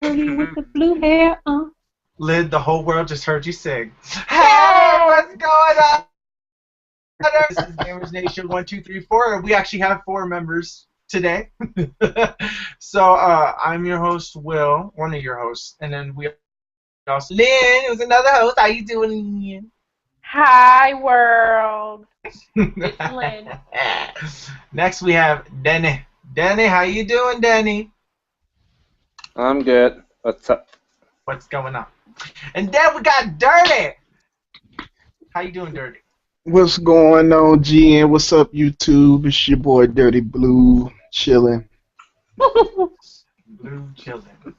Girlie with the blue hair. Lynn, the whole world just heard you sing. Hey, what's going on? This is Gamers Nation 1, 2, 3, 4. We actually have 4 members today. So I'm your host, Will, one of your hosts, and then we also Lynn, who's another host. How you doing, Hi, world. Lynn? It's Lynn. Next we have Denny. Denny, how you doing, Denny? I'm good. What's up? What's going on? And then we got Dirty. How you doing, Dirty? What's going on, GN? What's up, YouTube? It's your boy Dirty Blue, chilling. Blue children.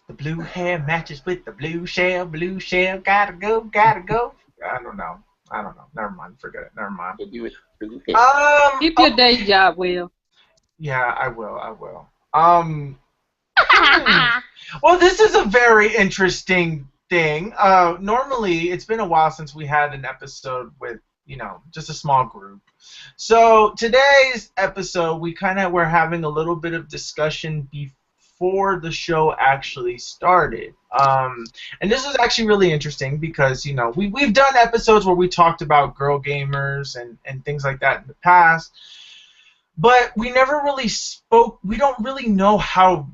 The blue hair matches with the blue shell. Blue shell, gotta go, gotta go. I don't know. Never mind. Forget it. Never mind. Keep your day job, Will. Yeah, I will. Well, this is a very interesting thing. Normally, it's been a while since we had an episode with, just a small group. So today's episode, we're having a little bit of discussion before the show actually started. And this is actually really interesting because, we've done episodes where we talked about girl gamers and things like that in the past. But we never really spoke, we don't really know how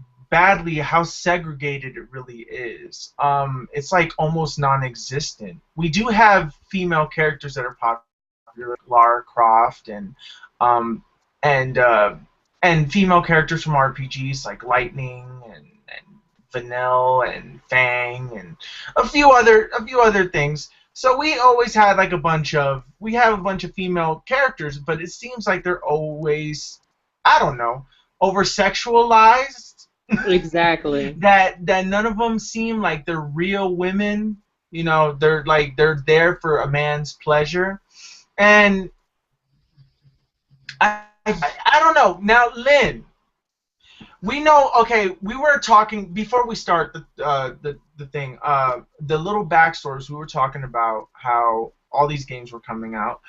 segregated it really is. It's like almost non-existent. We do have female characters that are popular, like Lara Croft and female characters from RPGs like Lightning and Vanille and Fang and a few other things. So we always had like a bunch of female characters, but it seems like they're always, I don't know, over sexualized. Exactly. that none of them seem like they're real women. They're there for a man's pleasure, and I don't know. Now, Lynn, we know. Okay, we were talking before we start the thing. The little backstories. We were talking about how all these games were coming out,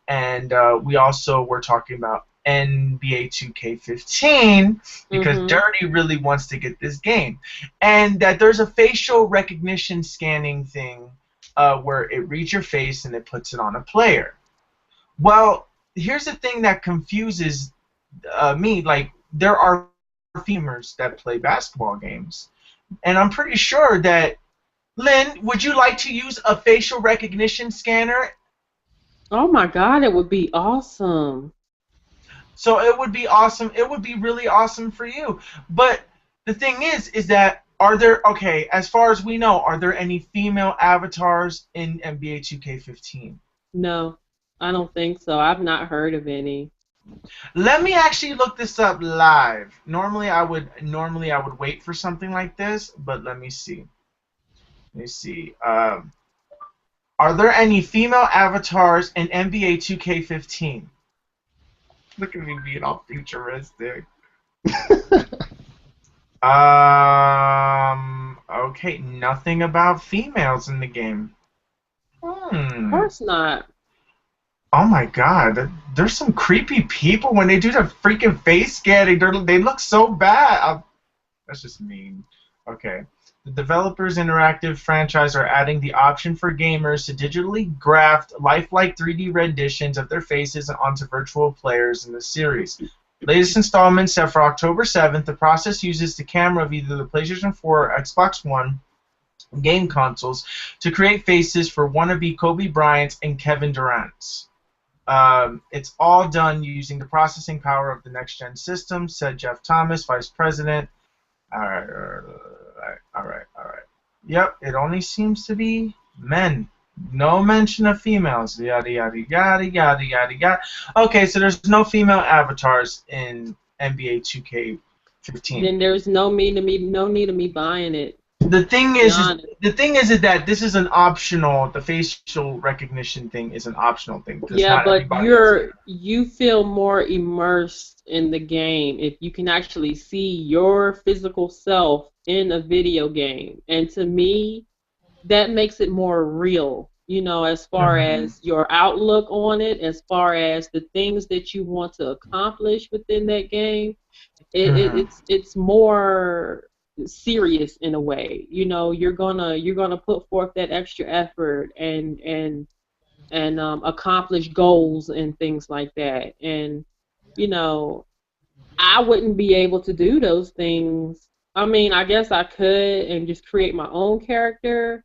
and we also were talking about NBA 2K15 because Dirty really wants to get this game, and that there's a facial recognition scanning thing where it reads your face and it puts it on a player. Well, here's the thing that confuses me. Like, there are femurs that play basketball games, and I'm pretty sure that, Lynn, would you like to use a facial recognition scanner? Oh my God, it would be awesome. So it would be awesome. It would be really awesome for you. But the thing is that okay, as far as we know, are there any female avatars in NBA 2K15? No, I don't think so. I've not heard of any. Let me actually look this up live. Normally I would wait for something like this, but let me see. Are there any female avatars in NBA 2K15? Look at me being all futuristic. Okay, nothing about females in the game. Of course not. Oh my God, there's some creepy people when they do the freaking face scanning. They look so bad. That's just mean. Okay. The developers' interactive franchise are adding the option for gamers to digitally graft lifelike 3D renditions of their faces onto virtual players in the series. Latest installment set for October 7th. The process uses the camera of either the PlayStation 4 or Xbox One game consoles to create faces for wannabe Kobe Bryant's and Kevin Durant's. It's all done using the processing power of the next-gen system, said Jeff Thomas, vice president. All right. Yep, it only seems to be men. No mention of females. Yada yada yada yada yada yada. Okay, so there's no female avatars in NBA 2K15. Then there's no need of me buying it. The thing is that this is an optional. The facial recognition thing is an optional thing. Yeah, but you feel more immersed in the game if you can actually see your physical self in a video game, and to me, that makes it more real. As far as your outlook on it, as far as the things that you want to accomplish within that game, it's more serious in a way. You know, you're gonna put forth that extra effort and accomplish goals and things like that. And you know, I wouldn't be able to do those things. I mean, I guess I could and just create my own character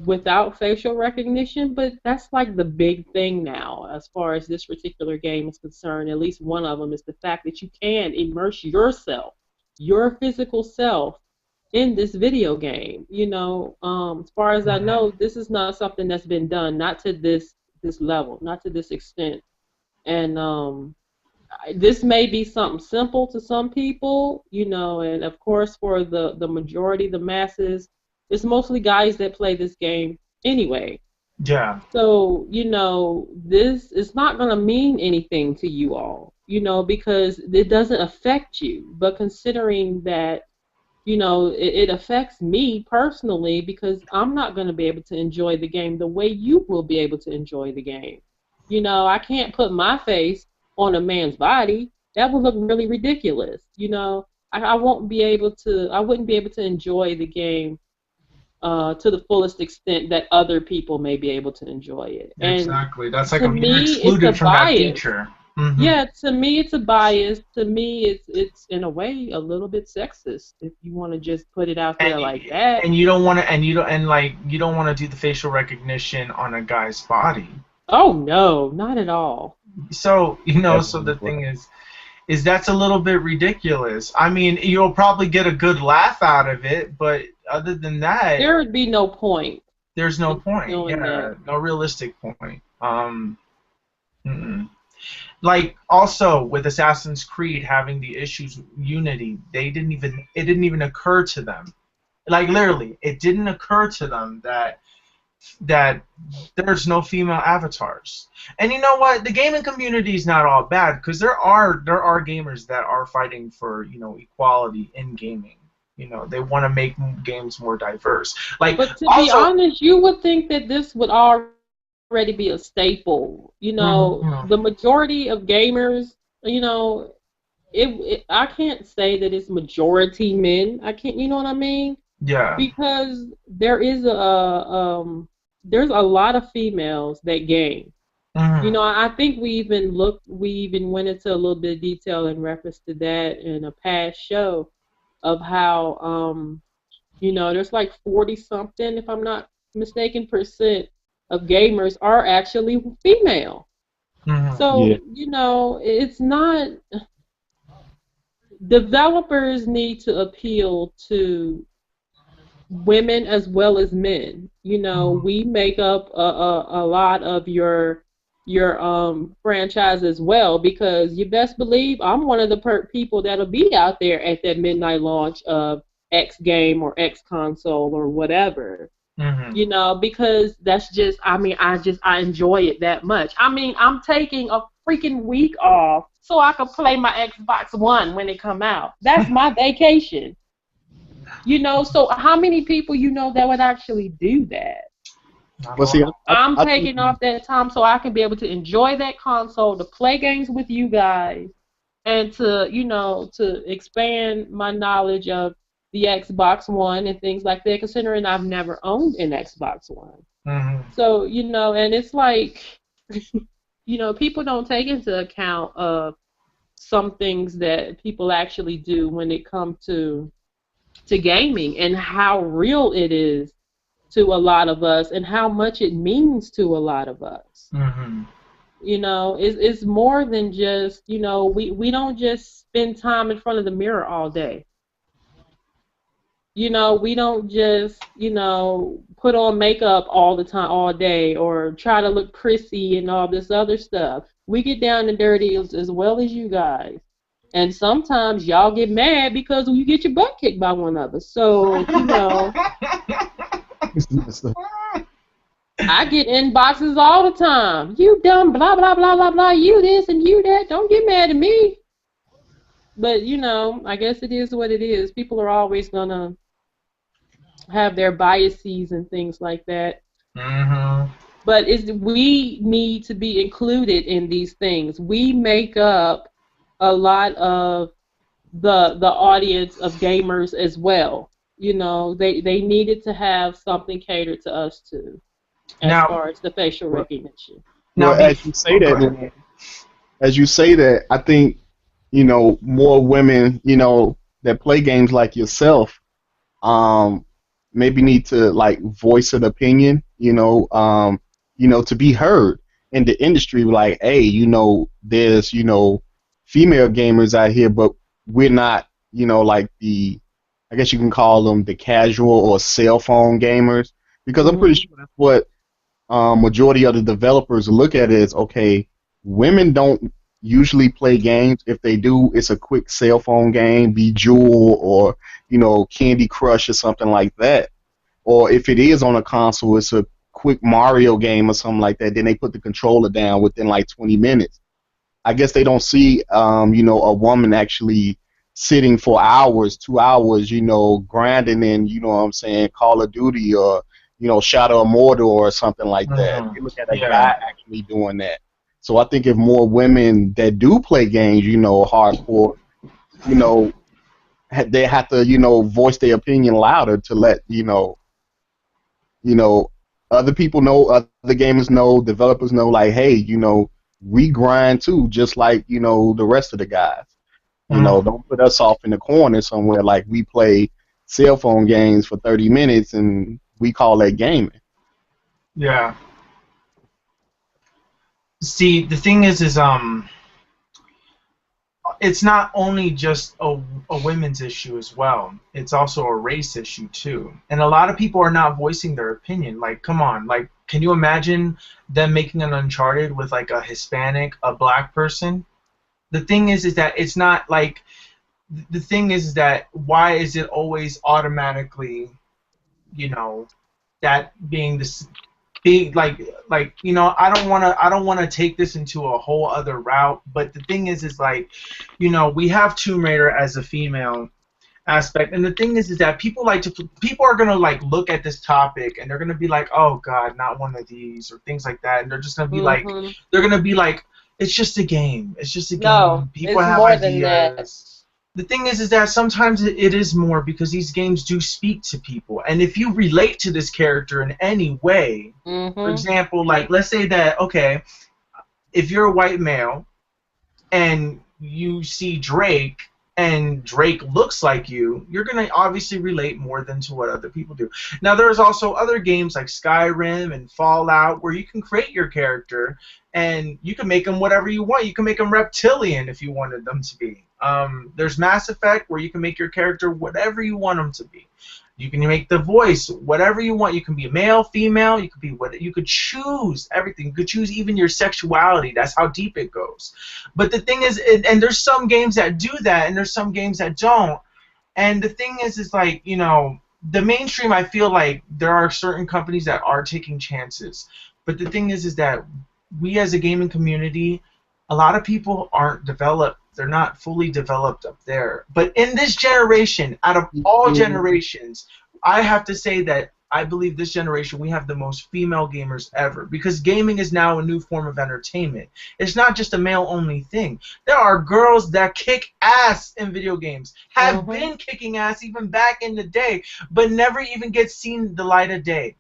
without facial recognition, but that's like the big thing now as far as this particular game is concerned. At least one of them is the fact that you can immerse yourself, your physical self, in this video game. You know, as far as I know, this is not something that's been done, not to this level, not to this extent. And this may be something simple to some people, you know, and of course for the majority, the masses, it's mostly guys that play this game anyway. Yeah. So, you know, this is not going to mean anything to you all, you know, because it doesn't affect you. But considering that, you know, it affects me personally because I'm not going to be able to enjoy the game the way you will be able to enjoy the game. You know, I can't put my face on a man's body. That would look really ridiculous. You know, I wouldn't be able to enjoy the game to the fullest extent that other people may be able to enjoy it. And Exactly. That's like to you're me, it's a excluded from that bias. feature. Mm-hmm. Yeah, to me, it's a bias. To me, it's in a way a little bit sexist if you want to just put it out there like that. And you don't want to, you don't want to do the facial recognition on a guy's body. Oh no, not at all. So the thing is that's a little bit ridiculous. I mean, you'll probably get a good laugh out of it, but other than that, there would be no point. There's no point. Yeah, that. No realistic point. Like also with Assassin's Creed having the issues with Unity, it didn't even occur to them. Like literally, it didn't occur to them that there's no female avatars. And you know what? The gaming community is not all bad because there are gamers that are fighting for, you know, equality in gaming. You know, they want to make games more diverse. Like, but to be honest, you would think that this would already be a staple. You know, the majority of gamers, you know, I can't say that it's majority men. I can't, you know what I mean? Yeah. Because there's a lot of females that game. You know, I think we even went into a little bit of detail in reference to that in a past show of how, you know, there's like 40-something, if I'm not mistaken, % of gamers are actually female. So, you know, it's not... Developers need to appeal to women as well as men. You know, we make up a lot of your franchise as well, because you best believe I'm one of the people that'll be out there at that midnight launch of X game or X console or whatever. You know, because that's just, I mean, I enjoy it that much. I mean, I'm taking a freaking week off so I can play my Xbox One when it come out. That's my vacation. You know, so how many people you know that would actually do that? Well, see, I'm taking off that time so I can be able to enjoy that console, to play games with you guys, and to, you know, to expand my knowledge of the Xbox One and things like that, considering I've never owned an Xbox One. So, you know, and it's like, you know, people don't take into account of some things that people actually do when it comes to gaming and how real it is to a lot of us and how much it means to a lot of us. You know, it's more than just, you know, we don't just spend time in front of the mirror all day. You know, we don't just, you know, put on makeup all the time, all day, or try to look prissy and all this other stuff. We get down and dirty as well as you guys. And sometimes y'all get mad because you get your butt kicked by one of us. So, you know, I get inboxes all the time. You dumb, blah, blah, blah, blah, blah, you this and you that. Don't get mad at me. But, you know, I guess it is what it is. People are always going to have their biases and things like that. But we need to be included in these things. We make up a lot of the audience of gamers as well. You know, they needed to have something catered to us too, as Now, far as the facial Well, recognition. now, well, as you say oh, go that, ahead. I think more women that play games like yourself um maybe need to like voice an opinion, to be heard in the industry. Like, hey, there's female gamers out here, but we're not, like I guess you can call them the casual or cell phone gamers, because I'm pretty Mhm. sure that's what majority of the developers look at it as. Okay, women don't usually play games. If they do, it's a quick cell phone game, be Jewel or Candy Crush or something like that. Or if it is on a console, it's a quick Mario game or something like that. Then they put the controller down within like 20 minutes. I guess they don't see, a woman actually sitting for hours, 2 hours, grinding in, what I'm saying, Call of Duty or, Shadow of Mordor or something like that. Mhm. They look at a Yeah. guy actually doing that. So I think if more women that do play games, hardcore, you know, they have to, voice their opinion louder to let, you know, other people know, other gamers know, developers know, like, hey, we grind too, just like, the rest of the guys. Mhm. Don't put us off in the corner somewhere like we play cell phone games for 30 minutes and we call that gaming. Yeah. See, the thing is it's not only just a women's issue as well. It's also a race issue too. And a lot of people are not voicing their opinion. Like, come on, like, can you imagine them making an Uncharted with like a Hispanic, a black person? The thing is that it's not like the thing is that why is it always automatically, you know, that being this being like I don't want to take this into a whole other route, but the thing is like, we have Tomb Raider as a female aspect, and the thing is that people are gonna like look at this topic and they're gonna be like, oh god, not one of these or things like that, and they're just gonna be like, Mhm. it's just a game, it's just a No, game, people it's have more than that. ideas. The thing is that sometimes it is more because these games do speak to people, and if you relate to this character in any way, for Mhm. example, like let's say that, okay, if you're a white male and you see Drake and Drake looks like you're going to obviously relate more than to what other people do. Now, there's also other games like Skyrim and Fallout where you can create your character and you can make them whatever you want. You can make them reptilian if you wanted them to be. There's Mass Effect where you can make your character whatever you want them to be. You can make the voice whatever you want. You can be male, female. You could be what you could choose everything. You could choose even your sexuality. That's how deep it goes. But the thing is, and there's some games that do that, and there's some games that don't. And the thing is like, the mainstream. I feel like there are certain companies that are taking chances. But the thing is that we as a gaming community, a lot of people aren't developed. They're not fully developed up there. But in this generation, out of all generations, I have to say that I believe this generation we have the most female gamers ever, because gaming is now a new form of entertainment. It's not just a male-only thing. There are girls that kick ass in video games, have Mhm. been kicking ass even back in the day, but never even get seen the light of day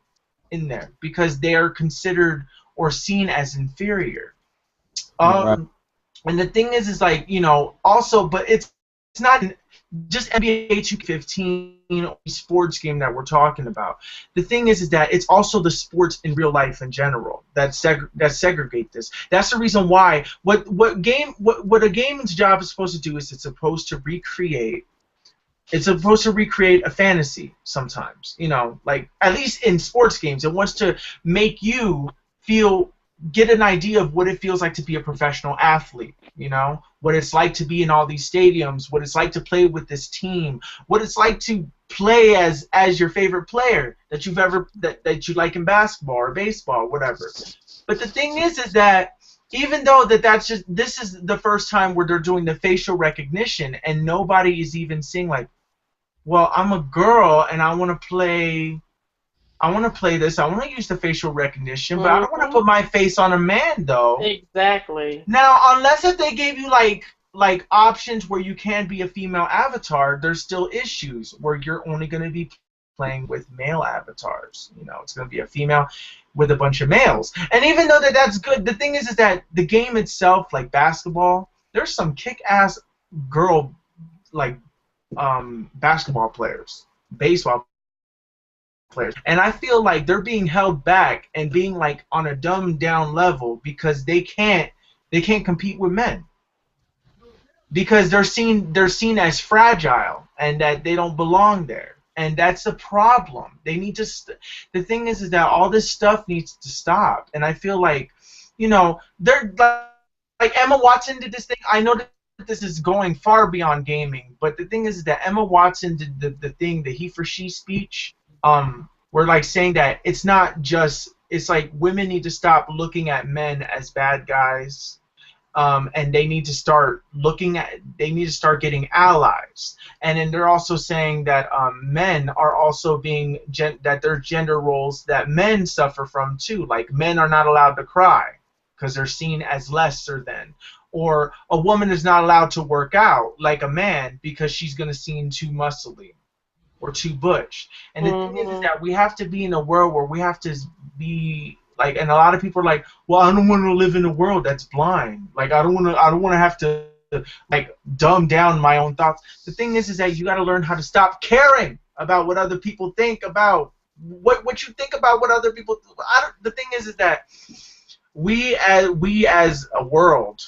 in there because they are considered or seen as inferior. Right. Um, and the thing is like, also, but it's not just NBA 2K15 sports game that we're talking about. The thing is that it's also the sports in real life in general that segregate this. That's the reason why what a game's job is supposed to do is it's supposed to recreate. It's supposed to recreate a fantasy sometimes, like at least in sports games, it wants to make you feel, get an idea of what it feels like to be a professional athlete, what it's like to be in all these stadiums, what it's like to play with this team, what it's like to play as your favorite player that you've ever that you like in basketball or baseball, whatever. But the thing is that even though that's just, this is the first time where they're doing the facial recognition and nobody is even seeing like, well, I'm a girl and I want to play. I want to play this. I want to use the facial recognition, but I don't want to Mhm. put my face on a man though. Exactly. Now, unless if they gave you like like options where you can be a female avatar, there's still issues where you're only going to be playing with male avatars. You know, it's going to be a female with a bunch of males. And even though that's good, the thing is that the game itself, like basketball, there's some kick-ass girl like basketball players, baseball players, and I feel like they're being held back and being like on a dumbed down level because they can't compete with men because they're seen as fragile and that they don't belong there, and that's the problem. They need to. The thing is that all this stuff needs to stop, and I feel like, you know, they're like Emma Watson did this thing. I know that this is going far beyond gaming, but the thing is that Emma Watson did the thing, the he for she speech. We're like saying that it's not just. It's like women need to stop looking at men as bad guys. And they need to start getting allies. And then they're also saying that men are also being that there are gender roles that men suffer from too. Like men are not allowed to cry because they're seen as lesser than. Or a woman is not allowed to work out like a man because she's gonna seem too muscly or too butch. And the thing is that we have to be in a world where we have to be like, and a lot of people are like, well, I don't want to live in a world that's blind. Like, I don't want to have to like dumb down my own thoughts. The thing is that you got to learn how to stop caring about what other people think about what you think about what other people. The thing is that we as a world,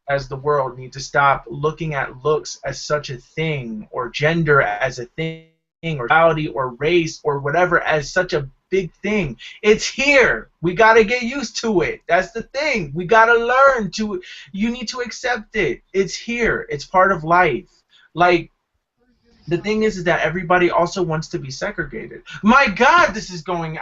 as the world, need to stop looking at looks as such a thing, or gender as a thing, or sexuality or race or whatever as such a big thing. It's here. We gotta get used to it. That's the thing. We gotta learn to. You need to accept it. It's here. It's part of life. Like, the thing is that everybody also wants to be segregated. My God, this is going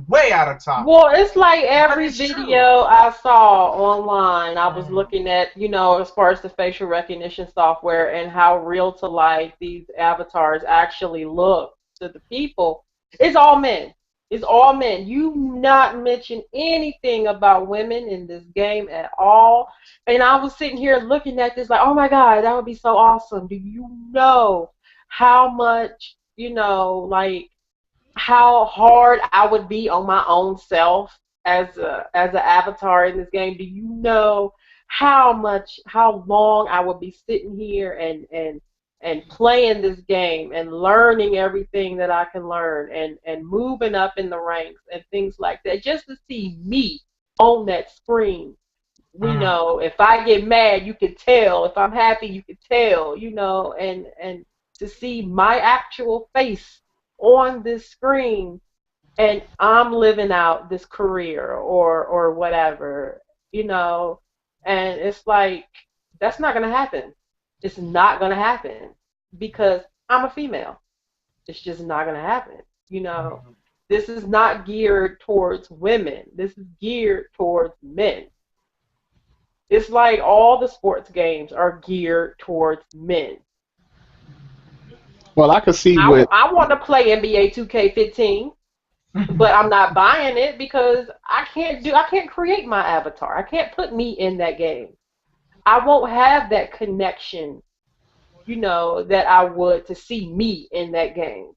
way out of topic. Well, it's like every video I saw online, I was looking at, you know, as far as the facial recognition software and how real to life these avatars actually look to the people. It's all men. It's all men. You not mention anything about women in this game at all. And I was sitting here looking at this like, oh my God, that would be so awesome. Do you know how much, you know, like how hard I would be on my own self as an avatar in this game? Do you know how long I would be sitting here and playing this game and learning everything that I can learn and moving up in the ranks and things like that, just to see me on that screen. You know, if I get mad, you can tell. If I'm happy, you can tell, you know, and to see my actual face on this screen, and I'm living out this career or whatever, you know, and it's like, that's not going to happen. It's not going to happen because I'm a female. It's just not going to happen, you know. This is not geared towards women. This is geared towards men. It's like all the sports games are geared towards men. Well, I could see I want to play NBA 2K15, but I'm not buying it because I can't create my avatar. I can't put me in that game. I won't have that connection, you know, that I would to see me in that game.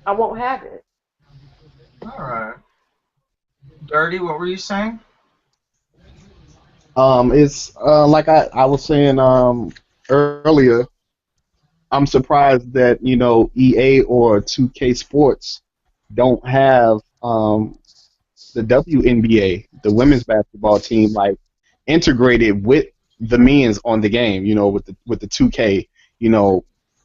I won't have it. All right. Dirty, what were you saying? It's like I was saying earlier. I'm surprised that, you know, EA or 2K Sports don't have the WNBA, the women's basketball team, like integrated with the men's on the game. You know, with the 2K. You know,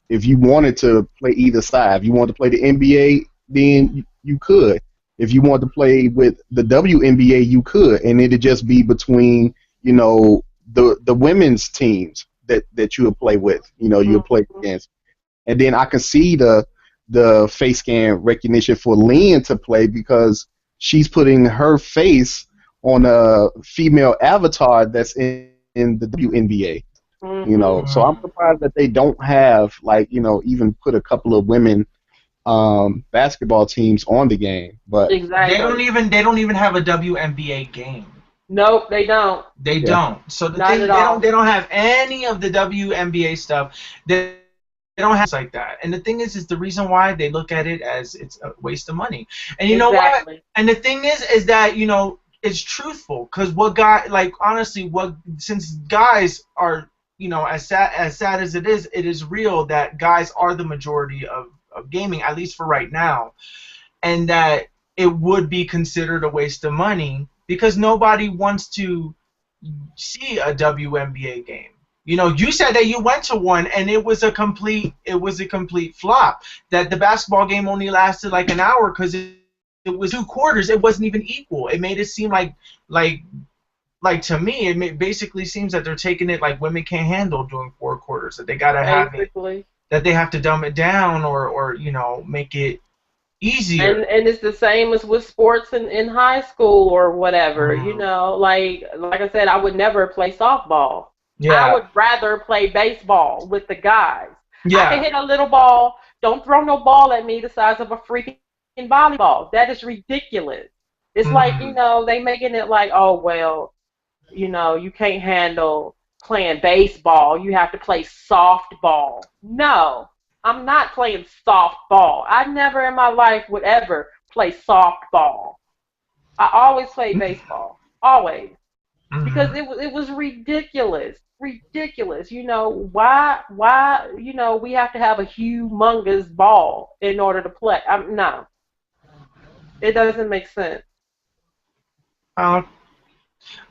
if you wanted to play either side, if you wanted to play the NBA, then you could. If you wanted to play with the WNBA, you could, and it'd just be between, you know, the women's teams that you would play with, you know, you would play against. And then I can see the face scan recognition for Lynn to play because she's putting her face on a female avatar that's in the WNBA. You know, so I'm surprised that they don't have, like, you know, even put a couple of women basketball teams on the game. But exactly. They don't even have a WNBA game. Nope, they don't. They Yeah. don't. So the Not thing, at all. they don't have any of the WNBA stuff. They don't have like that. And the thing is the reason why they look at it as it's a waste of money. And you know what? Exactly. And the thing is that it's truthful because what guy like honestly what since guys are as sad as it is real that guys are the majority of gaming at least for right now, and that it would be considered a waste of money because nobody wants to see a WNBA game. You said that you went to one and it was a complete flop. That the basketball game only lasted like an hour because it was 2 quarters. It wasn't even equal. It made it seem like to me basically seems that they're taking it like women can't handle doing 4 quarters. That they gotta have it. Basically. That they have to dumb it down or make it easier. And it's the same as with sports in high school or whatever. Mhm. Like I said, I would never play softball. I Yeah. would rather play baseball with the guys. I can Yeah. hit a little ball. Don't throw no ball at me the size of a freaking volleyball. That is ridiculous. It's like, Mhm. they making it like, oh well, you can't handle playing baseball. You have to play softball. No, I'm not playing softball. I never in my life would ever play softball. I always played baseball. Always. Because Mhm. it was ridiculous. Ridiculous. Why we have to have a humongous ball in order to play. No. It doesn't make sense. Uh,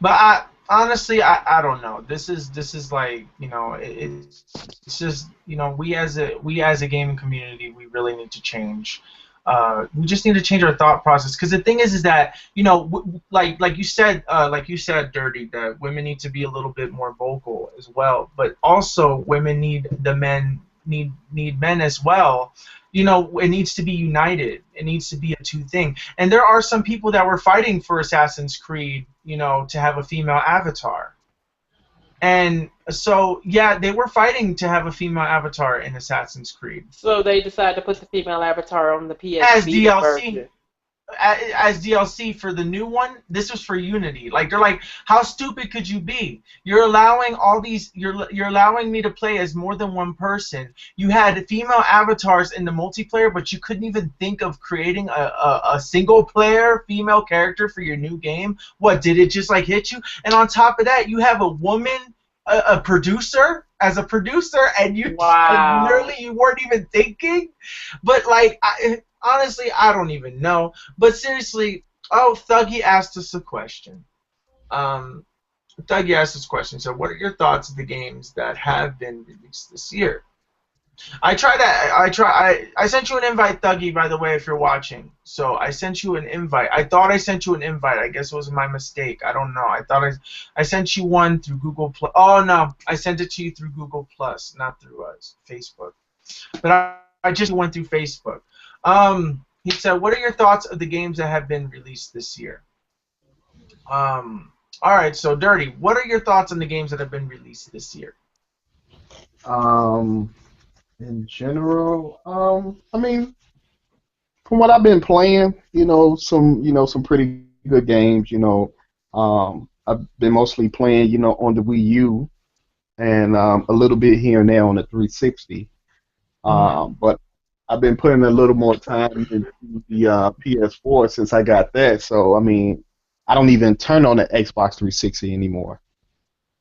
but I honestly I don't know. This is like it's just we as a gaming community we really need to change. We just need to change our thought process because the thing is that like you said, Dirty, that women need to be a little bit more vocal as well, but also women need men as well. It needs to be united. It needs to be a two thing. And there are some people that were fighting for Assassin's Creed, to have a female avatar. And so, yeah, they were fighting to have a female avatar in Assassin's Creed So they decided to put the female avatar on the PS as Vita DLC. version. As DLC for the new one. This was for Unity. Like they're like, how stupid could you be? You're allowing all these. You're allowing me to play as more than one person. You had female avatars in the multiplayer, but you couldn't even think of creating a single player female character for your new game. What did it just like hit you? And on top of that, you have a woman. A producer as a producer, and and Wow. literally you weren't even thinking. But like, honestly, I don't even know. But seriously, oh, Thuggy asked us a question. Um, Thuggy asked us a question. So, what are your thoughts of the games that have been released this year? I sent you an invite, Thuggy, by the way, if you're watching. So I sent you an invite. I thought I sent you an invite. I guess it was my mistake. I don't know. I sent you one through Google Plus. Oh no, I sent it to you through Google Plus, not through Facebook. But I just went through Facebook. He said, "What are your thoughts of the games that have been released this year?" All right. So, Dirty, what are your thoughts on the games that have been released this year? Um, in general, I mean, from what I've been playing, some pretty good games. I've been mostly playing, on the Wii U and a little bit here and there on the 360. Mm-hmm. But I've been putting a little more time into the PS4 since I got that. So I mean, I don't even turn on the Xbox 360 anymore.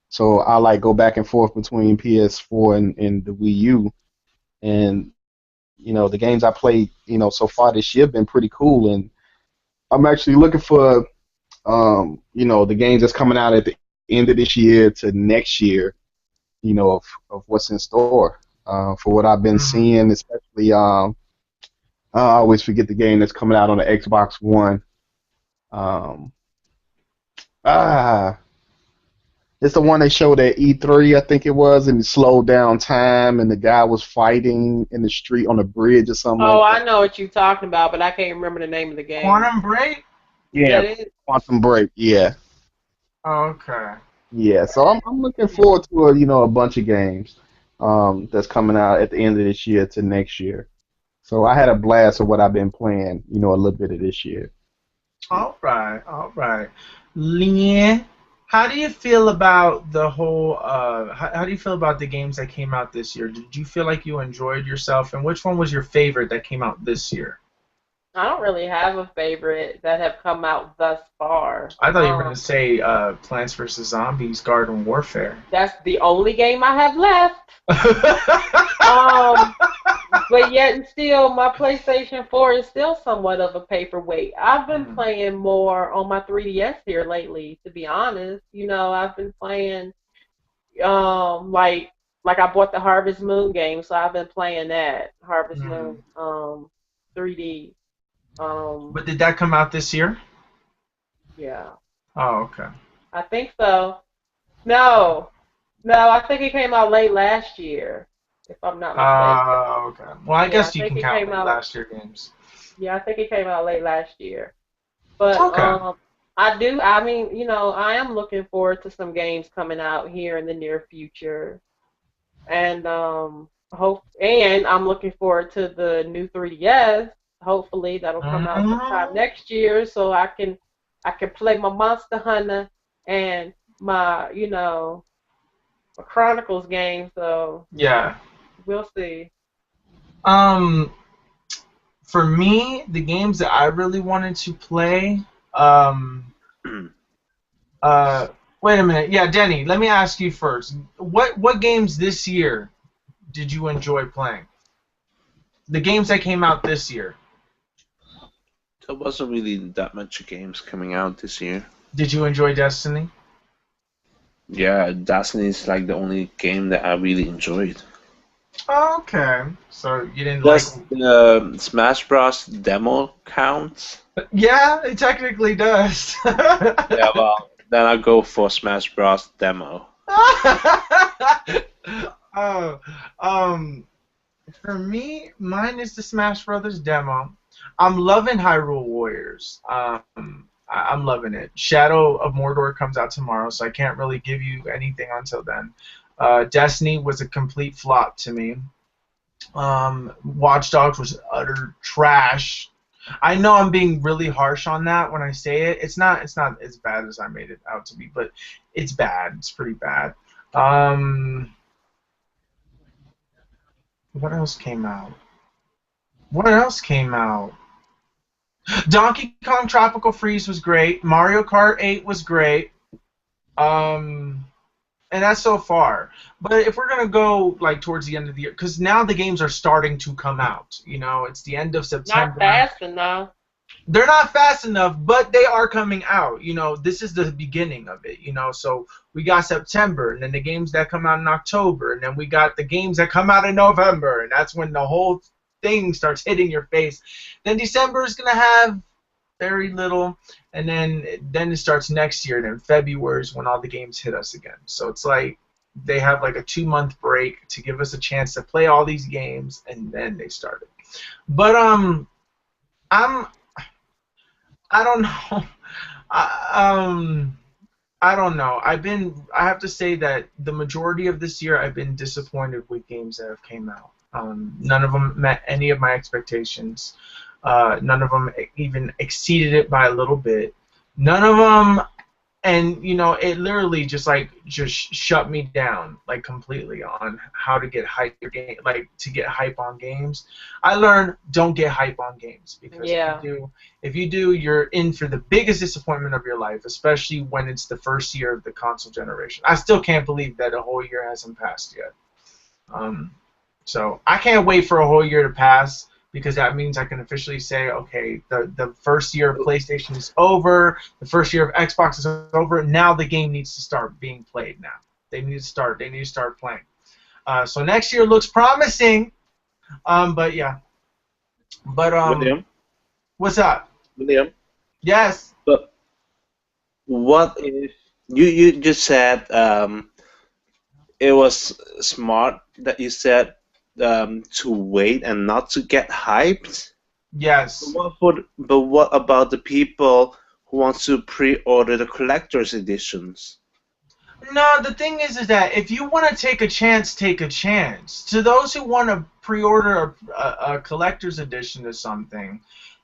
So I like go back and forth between PS4 and the Wii U, and the games I played, so far this year have been pretty cool, and I'm actually looking for the games that's coming out at the end of this year to next year, of what's in store. For what I've been Mm-hmm. seeing, especially I always forget the game that's coming out on the Xbox One. Um, ah, it's the one they showed at E3, I think it was, and it slowed down time, and the guy was fighting in the street on a bridge or something Oh, like I that. know what you're talking about, but I can't remember the name of the game. Quantum Break. Is Yeah, that it? Quantum Break. Yeah, Okay. yeah. So I'm looking forward to a bunch of games that's coming out at the end of this year to next year. So I had a blast of what I've been playing, a little bit of this year. All right, all right. Lynn, how do you feel about the whole? How do you feel about the games that came out this year? Did you feel like you enjoyed yourself, and which one was your favorite that came out this year? I don't really have a favorite that have come out thus far. I thought you were gonna say Plants vs Zombies: Garden Warfare. That's the only game I have left. Um, but yet and still, my PlayStation 4 is still somewhat of a paperweight. I've been playing more on my 3DS here lately, to be honest. I've been playing like I bought the Harvest Moon game, so I've been playing that Harvest Mhm. Moon 3D. But did that come out this year? Yeah, Oh, okay. I think so. No, no, I think it came out late last year, if I'm not mistaken. Okay. Well, I Yeah, I guess you think can it count came late out. last year games. Yeah, I think it came out late last year. But Okay. I do. I mean, I am looking forward to some games coming out here in the near future, and I'm looking forward to the new 3DS. Hopefully, that'll come out sometime Mhm. next year, so I can play my Monster Hunter and my Chronicles game. So Yeah. we'll see. Um, for me, the games that I really wanted to play, um, uh, wait a minute. Yeah, Denny, let me ask you first. What games this year did you enjoy playing? The games that came out this year. There wasn't really that much games coming out this year. Did you enjoy Destiny? Yeah, Destiny is like the only game that I really enjoyed. Okay. So you didn't like. Does the Smash Bros. Demo count? Yeah, it technically does. Yeah, well, then I'll go for Smash Bros. Demo. Oh, for me, mine is the Smash Brothers demo. I'm loving Hyrule Warriors. I'm loving it. Shadow of Mordor comes out tomorrow, so I can't really give you anything until then. Destiny was a complete flop to me. Watch Dogs was utter trash. I know I'm being really harsh on that when I say it. It's not. It's not as bad as I made it out to be, but it's bad. It's pretty bad. Um, what else came out? What else came out? Donkey Kong Tropical Freeze was great. Mario Kart 8 was great. Um, and that's so far. But if we're gonna go like towards the end of the year, because now the games are starting to come out. It's the end of Not September. fast enough. They're not fast enough, but they are coming out. This is the beginning of it. So we got September, and then the games that come out in October, and then we got the games that come out in November, and that's when the whole thing starts hitting your face. Then December is gonna have very little, and then it starts next year. And then February is when all the games hit us again. So it's like they have like a 2-month break to give us a chance to play all these games, and then they started. But I'm I don't know. I, I don't know. I have to say that the majority of this year I've been disappointed with games that have came out. None of them met any of my expectations. None of them even exceeded it by a little bit. None of them, and it literally just shut me down like completely on how to get hype your game, like to get hype on games. I learned don't get hype on games, because Yeah. if you do, you're in for the biggest disappointment of your life, especially when it's the first year of the console generation. I still can't believe that a whole year hasn't passed yet. Um, so I can't wait for a whole year to pass, because that means I can officially say, okay, the first year of PlayStation is over, the first year of Xbox is over. Now the game needs to start being played. Now they need to start. They need to start playing. So next year looks promising. But yeah. But William, what's up? William, Yes. but what if you just said it was smart that you said to wait and not to get hyped? Yes. But what about the people who want to pre-order the collector's editions? No, the thing is that if you want to take a chance, take a chance. To those who want to pre-order a collector's edition of something,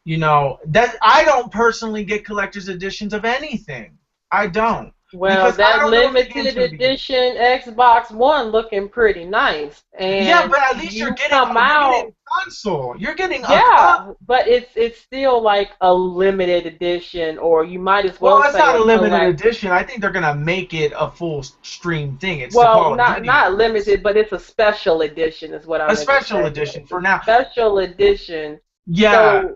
that I don't personally get collector's editions of anything. I don't. Well, Because I that don't know if the game's limited going to be good. edition Xbox One looking pretty nice, Yeah, and but at least you come out. you're getting a console. You're getting a console. Yeah, but it's still like a limited edition, or you might as Well, well it's say not a a limited collect. edition. I think they're gonna make it a full stream thing. It's the Well, Call of not Duty not ones. limited, but it's a special edition, is what I A meant to special say. edition It's a for now. special edition. Yeah. So,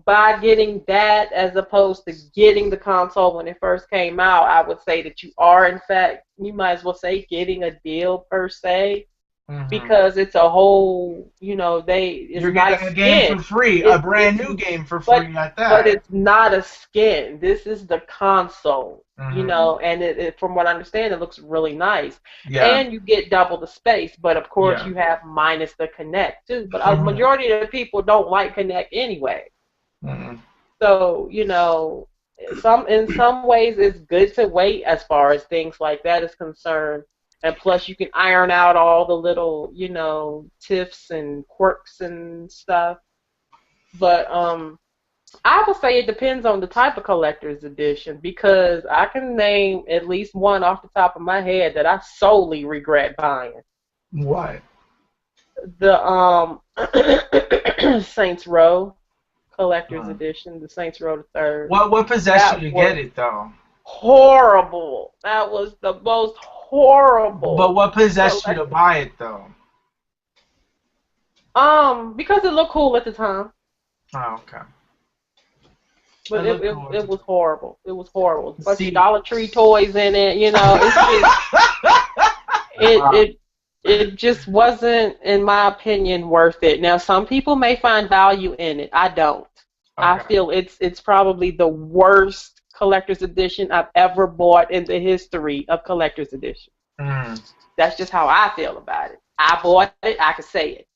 by getting that as opposed to getting the console when it first came out, I would say that you are, in fact, you might as well say getting a deal per se, Hmm. because it's a whole, it's You're not a getting a game skin. for free, a brand It's new game for but free at but that. it's not a skin. This is the console, Hmm. and from what I understand, it looks really nice. Yeah. And you get double the space, but of course Yeah. you have minus the Connect too. But a Hmm. majority of the people don't like Connect anyway. Hmm. So, in some ways it's good to wait as far as things like that is concerned. And plus you can iron out all the little, tiffs and quirks and stuff. But I would say it depends on the type of collector's edition, because I can name at least one off the top of my head that I solely regret buying. What? The Saints Row collector's Hmm. edition, the Saints Row the Third. What possessed you That to was get it though? horrible. That was the most But horrible what possessed you to collector's. buy it though? Because it looked cool at the time, Oh, okay. I but look cool. it was horrible. It was horrible. Bunch of See. Dollar Tree toys in it. It's just it it just wasn't, in my opinion, worth it. Now, some people may find value in it. I don't. I Okay. feel it's probably the worst collector's edition I've ever bought in the history of collector's edition. Mm. That's just how I feel about it. I bought it. I could say it.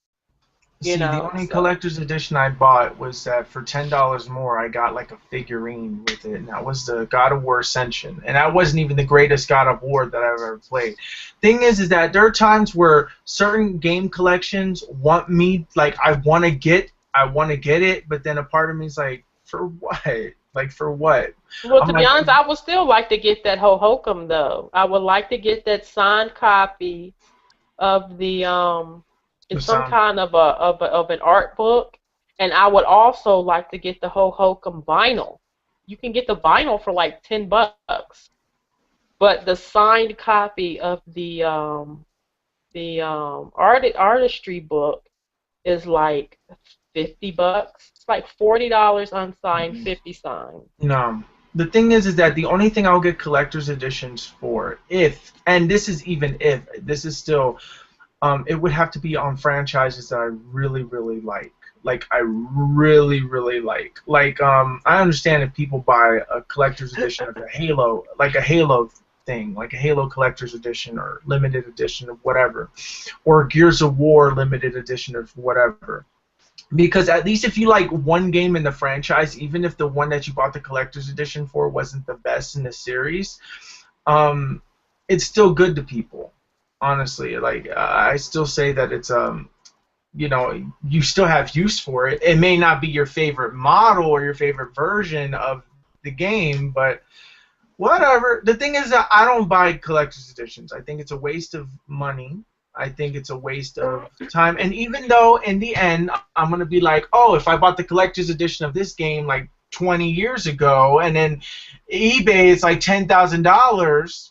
See, the only So. collector's edition I bought was that for $10 more, I got like a figurine with it, and that was the God of War Ascension. And that wasn't even the greatest God of War that I've ever played. Thing is that there are times where certain game collections want me, like, I want to get it, but then a part of me is like, for what? Like, for what? Well, I'm to be like, honest, I would still like to get that Hohokam though. I would like to get that signed copy of the the it's some sound. kind of an art book, and I would also like to get the Hohokam vinyl. You can get the vinyl for like $10, but the signed copy of the artistry book is like $50. It's like $40 unsigned, 50 signed. No. The thing is that the only thing I'll get collector's editions for, if, and this is even if, this is still, it would have to be on franchises that I really, really like. Like, I really, really like. Like, I understand if people buy a collector's edition of a Halo, like a Halo thing, like a Halo collector's edition or limited edition of whatever, or Gears of War limited edition of whatever. Because at least if you like one game in the franchise, even if the one that you bought the collector's edition for wasn't the best in the series, it's still good to people. Honestly, like I still say that it's you still have use for it. It may not be your favorite model or your favorite version of the game, but whatever. The thing is that I don't buy collector's editions. I think it's a waste of money. I think it's a waste of time. And even though in the end I'm gonna be like, oh, if I bought the collector's edition of this game like 20 years ago, and then eBay is like $10,000,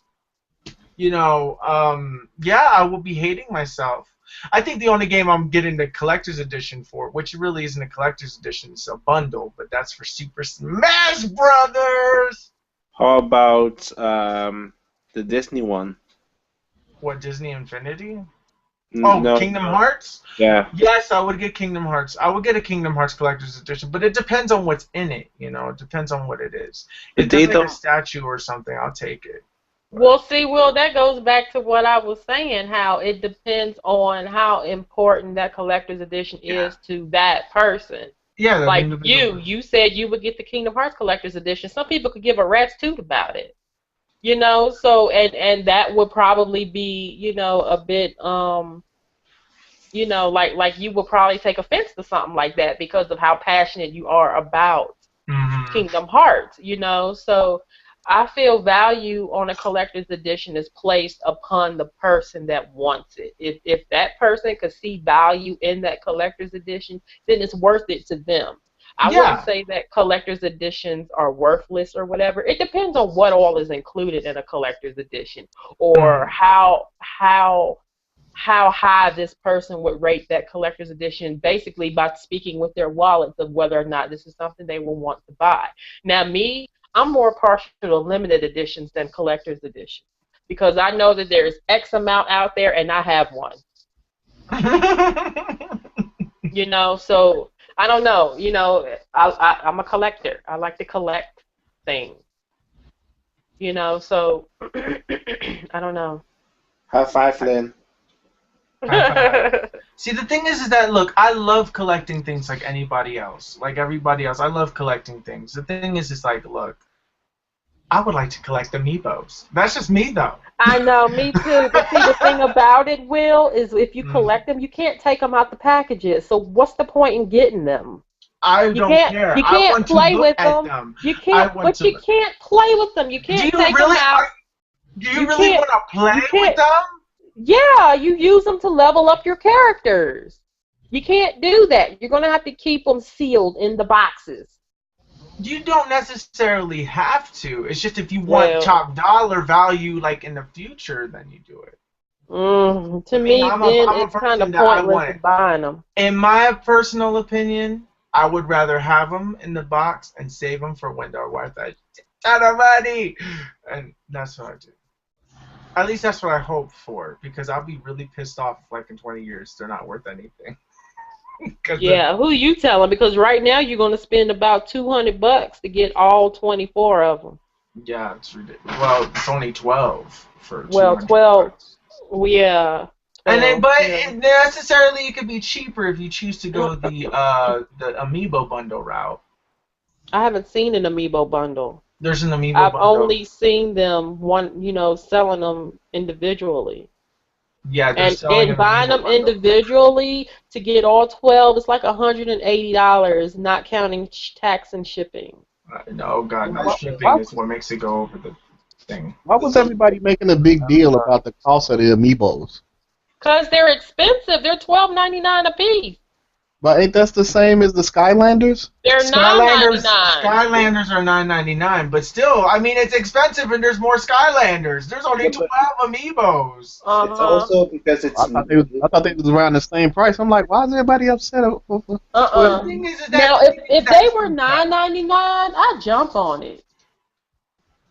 yeah, I will be hating myself. I think the only game I'm getting the collector's edition for, which really isn't a collector's edition, it's a bundle, but that's for Super Smash Brothers. How about the Disney one? What, Disney Infinity? Oh, No. Kingdom Hearts? Yeah. Yes, I would get Kingdom Hearts. I would get a Kingdom Hearts collector's edition, but it depends on what's in it. It depends on what it is. If They it's like a don't. statue or something, I'll take it. Well, see, Will, that goes back to what I was saying, how it depends on how important that collector's edition Yeah. is to that person. Yeah, Like individual. you said you would get the Kingdom Hearts collector's edition. Some people could give a rat's toot about it. So and that would probably be, a bit like you would probably take offense to something like that because of how passionate you are about Mm-hmm. Kingdom Hearts, So I feel value on a collector's edition is placed upon the person that wants it. If that person could see value in that collector's edition, then it's worth it to them. I wouldn't Yeah. say that collector's editions are worthless or whatever. It depends on what all is included in a collector's edition, or Mm. how high this person would rate that collector's edition, basically by speaking with their wallets of whether or not this is something they will want to buy. Now, me, I'm more partial to limited editions than collector's editions because I know that there's X amount out there and I have one. So I don't know. I'm a collector. I like to collect things. So I don't know. High five, Lynn. See, the thing is that, look, I love collecting things like anybody else. Like everybody else, I love collecting things. The thing is like, look, I would like to collect Amiibos. That's just me, though. I know, me too. But see, the thing about it, Will, is if you collect them, you can't take them out the packages. So what's the point in getting them? I don't care. You I can't want play to with look them. at them. You can't, but you can't play with them. You can't take them out. Do you really want to play with them? Yeah, you use them to level up your characters. You can't do that. You're going to have to keep them sealed in the boxes. You don't necessarily have to. It's just if you want top dollar value, like in the future, then you do it. To me, it's kind of pointless buying them. In my personal opinion, I would rather have them in the box and save them for when they're worth a ton of money. And that's what I do. At least that's what I hope for, because I'll be really pissed off if, like, in 20 years they're not worth anything. Yeah, who you telling? Because right now you're going to spend about $200 to get all 24 of them. Yeah, it's ridiculous. Well, it's only 12 for $200. Well, 12. Yeah. And then, but necessarily it could be cheaper if you choose to go the Amiibo bundle route. I haven't seen an Amiibo bundle. There's an Amiibo bundle. I've only seen them selling them individually. Yeah, and buying them individually to get all 12 is like $180, not counting tax and shipping. No, God, no. Shipping is what makes it go over the thing. Why was everybody making a big deal about the cost of the Amiibos? Because they're expensive. They're $12.99 a piece. But ain't that the same as the Skylanders? They're $9.99. Skylanders are $9.99, but still, I mean, it's expensive, and there's more Skylanders. There's only 12 Amiibos. It's also because it's. I thought they was around the same price. I'm like, why is everybody upset? Now, if they were $9.99, I'd jump on it.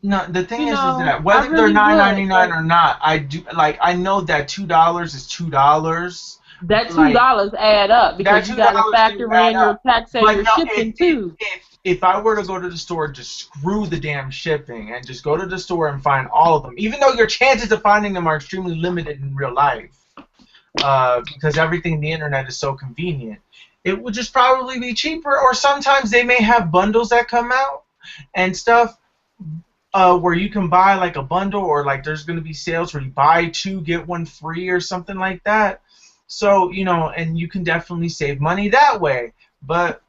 No, the thing is that whether they're $9.99 or not, I know that $2 is $2. That $2 add up because you got to factor in your tax and your shipping too. If I were to go to the store, just screw the damn shipping and just go to the store and find all of them, even though your chances of finding them are extremely limited in real life, because everything in the internet is so convenient, it would just probably be cheaper. Or sometimes they may have bundles that come out and stuff. Where you can buy like a bundle, or like there's going to be sales where you buy 2 get 1 free or something like that. So, and you can definitely save money that way. But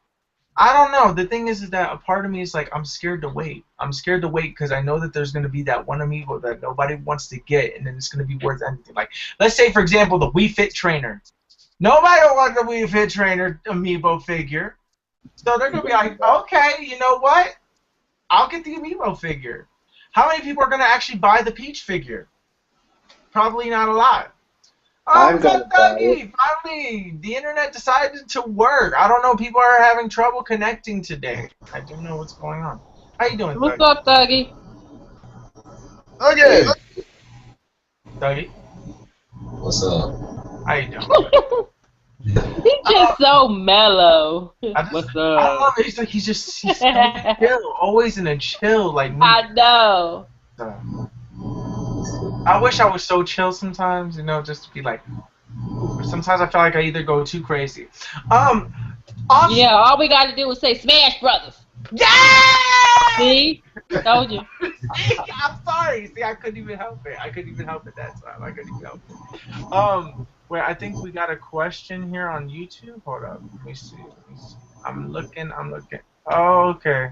I don't know. The thing is that a part of me is like, I'm scared to wait. I'm scared to wait because I know that there's going to be that one Amiibo that nobody wants to get, and then it's going to be worth anything. Like, let's say, for example, the Wii Fit Trainer. Nobody wants the Wii Fit Trainer Amiibo figure. So they're going to be like, okay, you know what? I'll get the Amiibo figure. How many people are going to actually buy the Peach figure? Probably not a lot. Oh, finally, the internet decided to work. I don't know. People are having trouble connecting today. I don't know what's going on. How you doing, What's up, Dougie? Okay. Dougie? What's up? How you doing? He's just so mellow. What's up? I don't know. He's so chill. Always in a chill, like me. I know. I wish I was so chill sometimes, just to be like. Sometimes I feel like I either go too crazy. Yeah, all we got to do is say Smash Brothers. Yeah! See? Told you. See, I'm sorry. See, I couldn't even help it. I couldn't even help it that time. I couldn't even help it. Wait, I think we got a question here on YouTube. Hold up. Let me see. I'm looking. Oh, okay.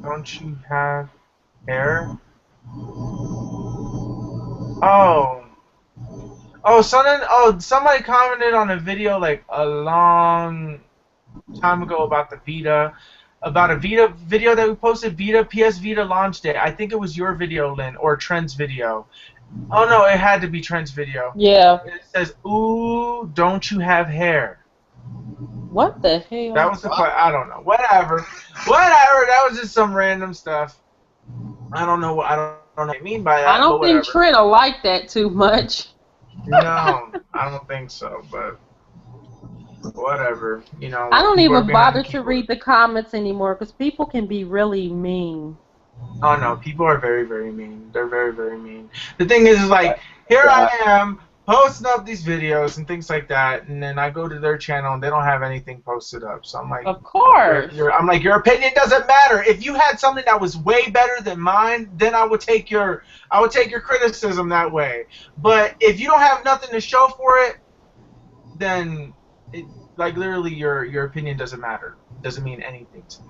Don't you have hair? Oh. Somebody commented on a video like a long time ago about the Vita, about a Vita video that we posted, PS Vita launch day. I think it was your video, Lynn, or Trent's video. Oh no, it had to be Trent's video. Yeah. It says, "Ooh, don't you have hair?" What the hell? That was the question. I don't know. Whatever. That was just some random stuff. I don't know what I mean by that. I don't but think whatever. Trent will like that too much. No, I don't think so. But whatever. You know. I don't people are even behind bother the to keyboard. read the comments anymore because people can be really mean. Oh no, people are very, very mean. They're very, very mean. The thing is like, here I am posting up these videos and things like that, and then I go to their channel and they don't have anything posted up. So I'm like, Of course. I'm like, your opinion doesn't matter. If you had something that was way better than mine, then I would take your criticism that way. But if you don't have nothing to show for it, then like literally your opinion doesn't matter. It doesn't mean anything to me.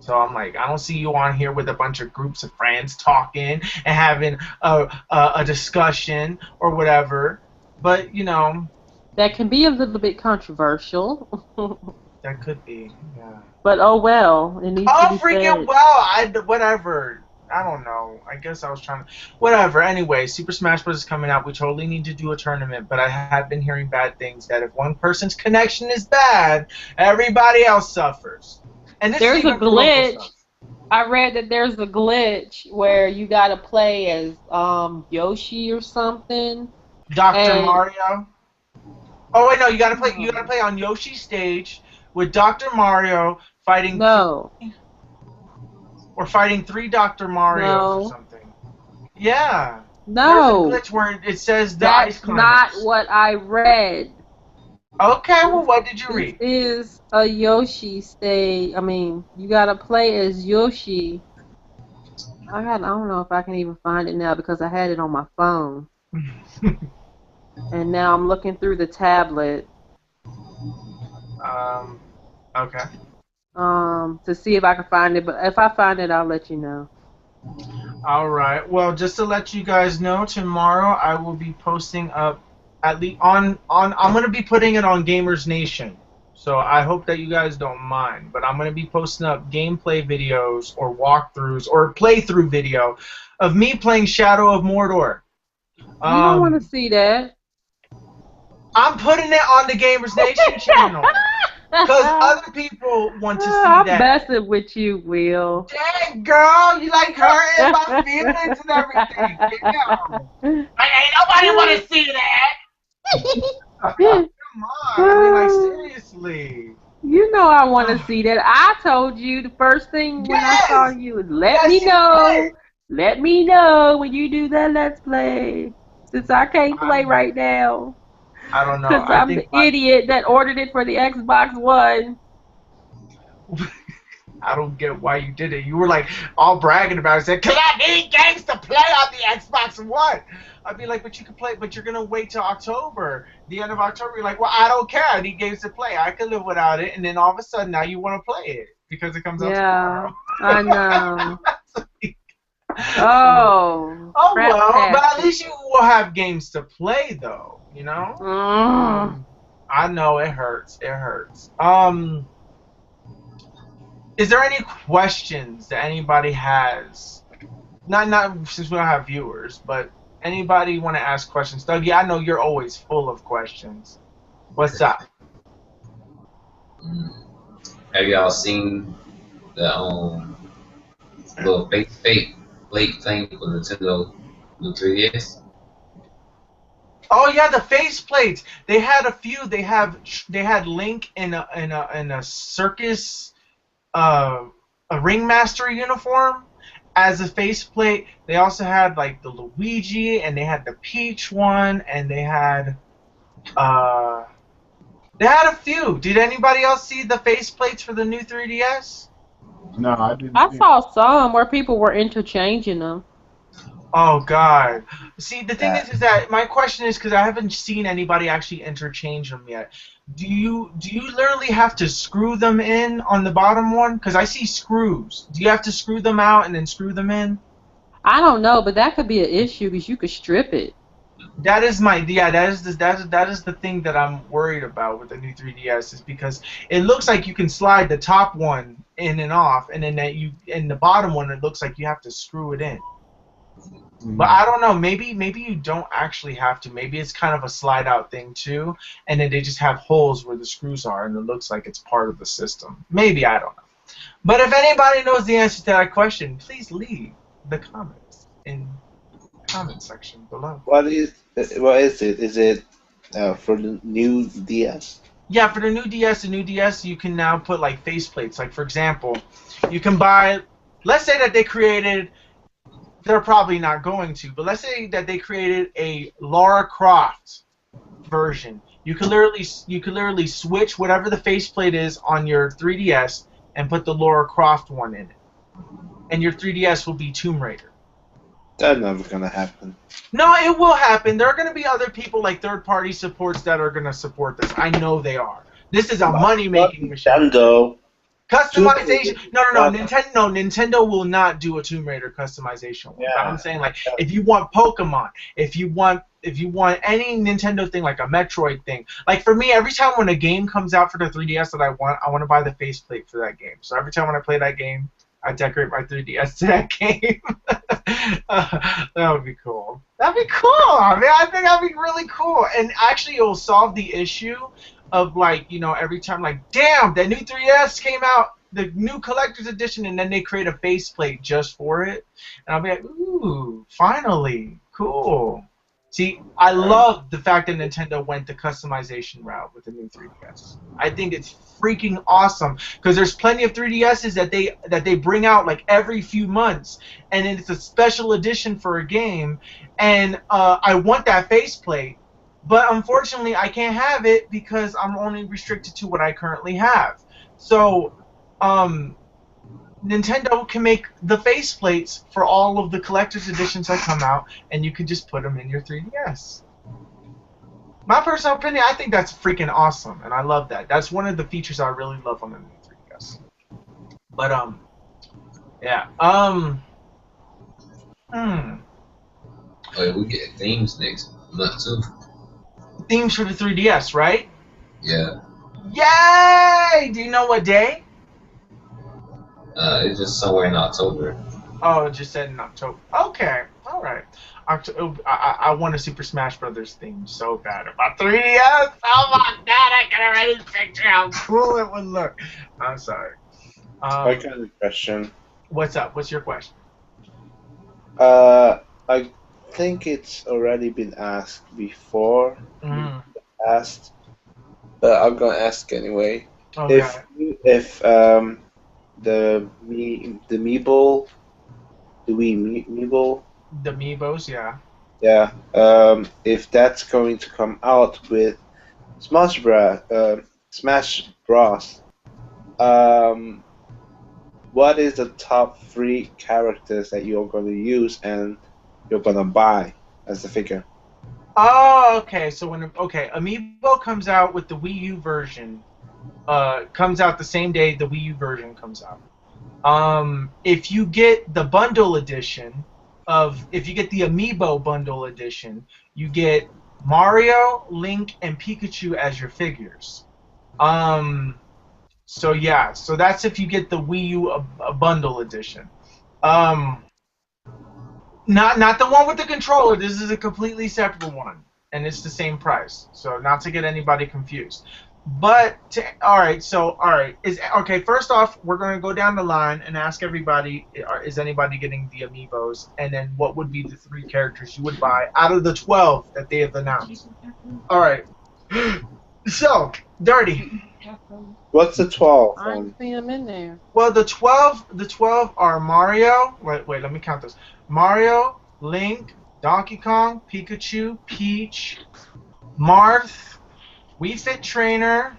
So I'm like, I don't see you on here with a bunch of groups of friends talking and having a discussion or whatever. But, you know. That can be a little bit controversial. That could be, yeah. But oh well. It needs to be freaking said. well. Whatever. I don't know. I guess I was trying to. Whatever. Anyway, Super Smash Bros. Is coming out. We totally need to do a tournament. But I have been hearing bad things that if one person's connection is bad, everybody else suffers. And There's a glitch. I read that there's a glitch where you gotta play as Yoshi or something. Dr. Mario. Oh wait, no, you gotta play on Yoshi's stage with Dr. Mario fighting. No. Or fighting 3 Dr. Marios or something. Yeah. No. There's a glitch where it says the That's ice climbers. not what I read. Okay, well, what did you read? This is a Yoshi stage. I mean, you gotta play as Yoshi. I don't know if I can even find it now because I had it on my phone. And now I'm looking through the tablet. Okay. To see if I can find it, but if I find it, I'll let you know. All right. Well, just to let you guys know, tomorrow I will be posting up at least on I'm going to be putting it on Gamers Nation. So I hope that you guys don't mind, but I'm going to be posting up gameplay videos or walkthroughs or playthrough video of me playing Shadow of Mordor. You don't want to see that. I'm putting it on the Gamers Nation channel. Because other people want to see I'm that. messing with you, Will. Dang, girl, you like hurting my feelings and everything. Damn. Like, ain't nobody want to see that. Come on, I mean, like, seriously. You know I want to see that. I told you the first thing when I saw you, let me know. Let me know when you do that Let's Play. Since I can't play right now. I don't know. Because I'm the idiot that ordered it for the Xbox One. I don't get why you did it. You were like all bragging about it. Said, "Cause I need games to play on the Xbox One." I'd be like, "But you can play. But you're gonna wait till October, the end of October." You're like, "Well, I don't care. I need games to play. I can live without it." And then all of a sudden, now you want to play it because it comes out tomorrow. I know. Oh well, but at least you will have games to play, though. You know. I know it hurts. It hurts. Is there any questions that anybody has? Not since we don't have viewers, but anybody want to ask questions? Dougie, I know you're always full of questions. What's up? Have y'all seen the little fake plate thing for Nintendo new 3DS? Oh yeah, the face plates. They had a few. They had Link in a circus, a ringmaster uniform as a faceplate. They also had like the Luigi, and they had the Peach one, and they had a few. Did anybody else see the faceplates for the new 3DS? No, I didn't. I saw some where people were interchanging them. Oh God. See, the thing Yeah. is that my question is because I haven't seen anybody actually interchange them yet. Do you literally have to screw them in on the bottom one? Because I see screws. Do you have to screw them out and then screw them in? I don't know, but that could be an issue because you could strip it. That is my yeah. That is the thing that I'm worried about with the new 3DS is because it looks like you can slide the top one in and off, and then that you in the bottom one it looks like you have to screw it in. But I don't know. Maybe you don't actually have to. Maybe it's kind of a slide out thing too, and then they just have holes where the screws are, and it looks like it's part of the system. Maybe I don't know. But if anybody knows the answer to that question, please leave the comments in the comment section below. What is it? Is it for the new DS? Yeah, for the new DS, you can now put like faceplates. Like for example, you can buy. Let's say that they created. They're probably not going to, but let's say that they created a Lara Croft version. You could literally switch whatever the faceplate is on your 3DS and put the Lara Croft one in it, and your 3DS will be Tomb Raider. That's never gonna happen. No, it will happen. There are going to be other people like third-party supports that are going to support this. I know they are. This is a Not money-making machine. Nintendo. Customization? No, no, no. Not- Nintendo will not do a Tomb Raider customization one. Yeah. But I'm saying like if you want Pokemon, if you want any Nintendo thing like a Metroid thing. Like for me, every time when a game comes out for the 3DS that I want to buy the faceplate for that game. So every time when I play that game, I decorate my 3DS to that game. That would be cool. That'd be cool. I mean, I think that'd be really cool. And actually, it'll solve the issue of like, every time like, damn, that new 3DS came out, the new collector's edition, and then they create a faceplate just for it. And I'll be like, ooh, finally, cool. See, I love the fact that Nintendo went the customization route with the new 3DS. I think it's freaking awesome because there's plenty of 3DSs that they bring out like every few months, and it's a special edition for a game, and I want that faceplate, but unfortunately I can't have it because I'm only restricted to what I currently have. So, Nintendo can make the faceplates for all of the collector's editions that come out, and you can just put them in your 3DS. My personal opinion, I think that's freaking awesome, and I love that. That's one of the features I really love on the new 3DS. But yeah, Oh, we get themes next month too. themes for the 3DS, right? Yeah. Yay! Do you know what day? It's just somewhere in October. Oh, it just said in October. Okay, all right. I want a Super Smash Brothers theme so bad about 3DS. Oh my god, I can already picture how cool it would look. I'm sorry. I got a question. What's up? What's your question? I think it's already been asked before. Mm. Asked, but I'm gonna ask anyway. Oh, If God. the Meeble, Meeble, The Amiibos, yeah. yeah, if that's going to come out with Smash Bros. What is the top 3 characters that you're going to use and you're going to buy as the figure? Oh, okay. So Amiibo comes out with the Wii U version. Comes out the same day the Wii U version comes out. If you get the bundle edition if you get the Amiibo bundle edition, you get Mario, Link, and Pikachu as your figures. So yeah, so that's if you get the Wii U a bundle edition. Not the one with the controller. This is a completely separate one, and it's the same price. So not to get anybody confused. But all right. First off, we're gonna go down the line and ask everybody: is anybody getting the Amiibos? And then what would be the 3 characters you would buy out of the 12 that they have announced? All right. So, Dirty. What's the 12 I one? ain't see them in there. Well, the 12 are Mario. Wait, let me count those. Mario, Link, Donkey Kong, Pikachu, Peach, Marth, Wii Fit Trainer,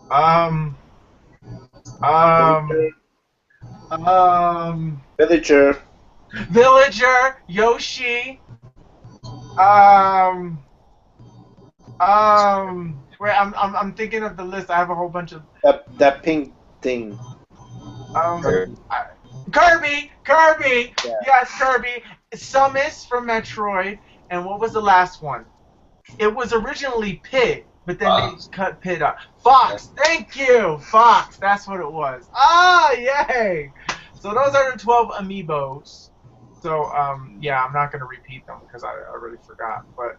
um, Villager. Villager, Yoshi, um, wait, I'm thinking of the list. I have a whole bunch of That pink thing. um, Kirby. Kirby, Yeah. yes, Kirby, Samus from Metroid, and what was the last one? It was originally Pit, but then they Fox. cut Pit up. Fox, thank you, Fox. That's what it was. Ah, yay! So those are the 12 amiibos. So yeah, I'm not gonna repeat them because I already forgot. But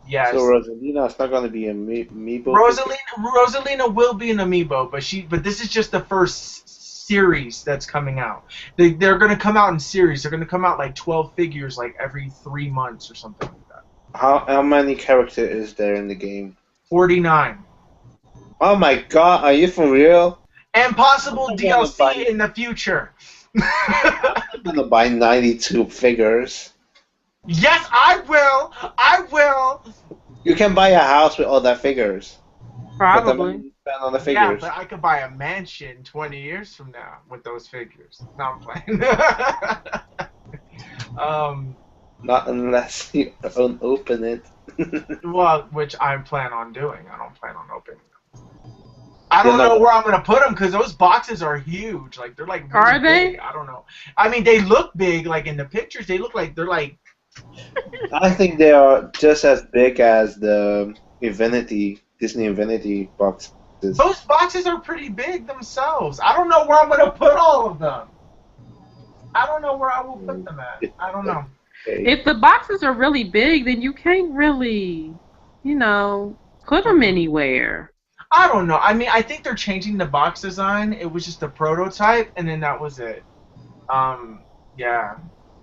So yes, Rosalina's not gonna be a Amiibo figure? Rosalina will be an amiibo, but this is just the first series that's coming out. They're gonna come out in series. They're gonna come out like 12 figures like every 3 months or something like that. How many characters is there in the game? 49. Oh my god, are you for real? And possible I'm gonna buy DLC in the future. I'm gonna buy 92 figures. Yes, I will. I will. You can buy a house with all that figures. But the money Probably. you spend on the Yeah, figures. but I could buy a mansion 20 years from now with those figures. No, I'm playing. Not unless you don't open it. Well, which I plan on doing. I don't plan on opening them. I They're don't not know where I'm gonna put them because those boxes are huge. Like they're like really Are they? big. I don't know. I mean, they look big. Like in the pictures, they look like they're like. I think they are just as big as the Disney Infinity boxes. Those boxes are pretty big themselves. I don't know where I'm gonna put all of them. I don't know where I will put them at. I don't know. Okay. If the boxes are really big, then you can't really, put them anywhere. I don't know. I mean, I think they're changing the box design. It was just a prototype, and then that was it. Yeah.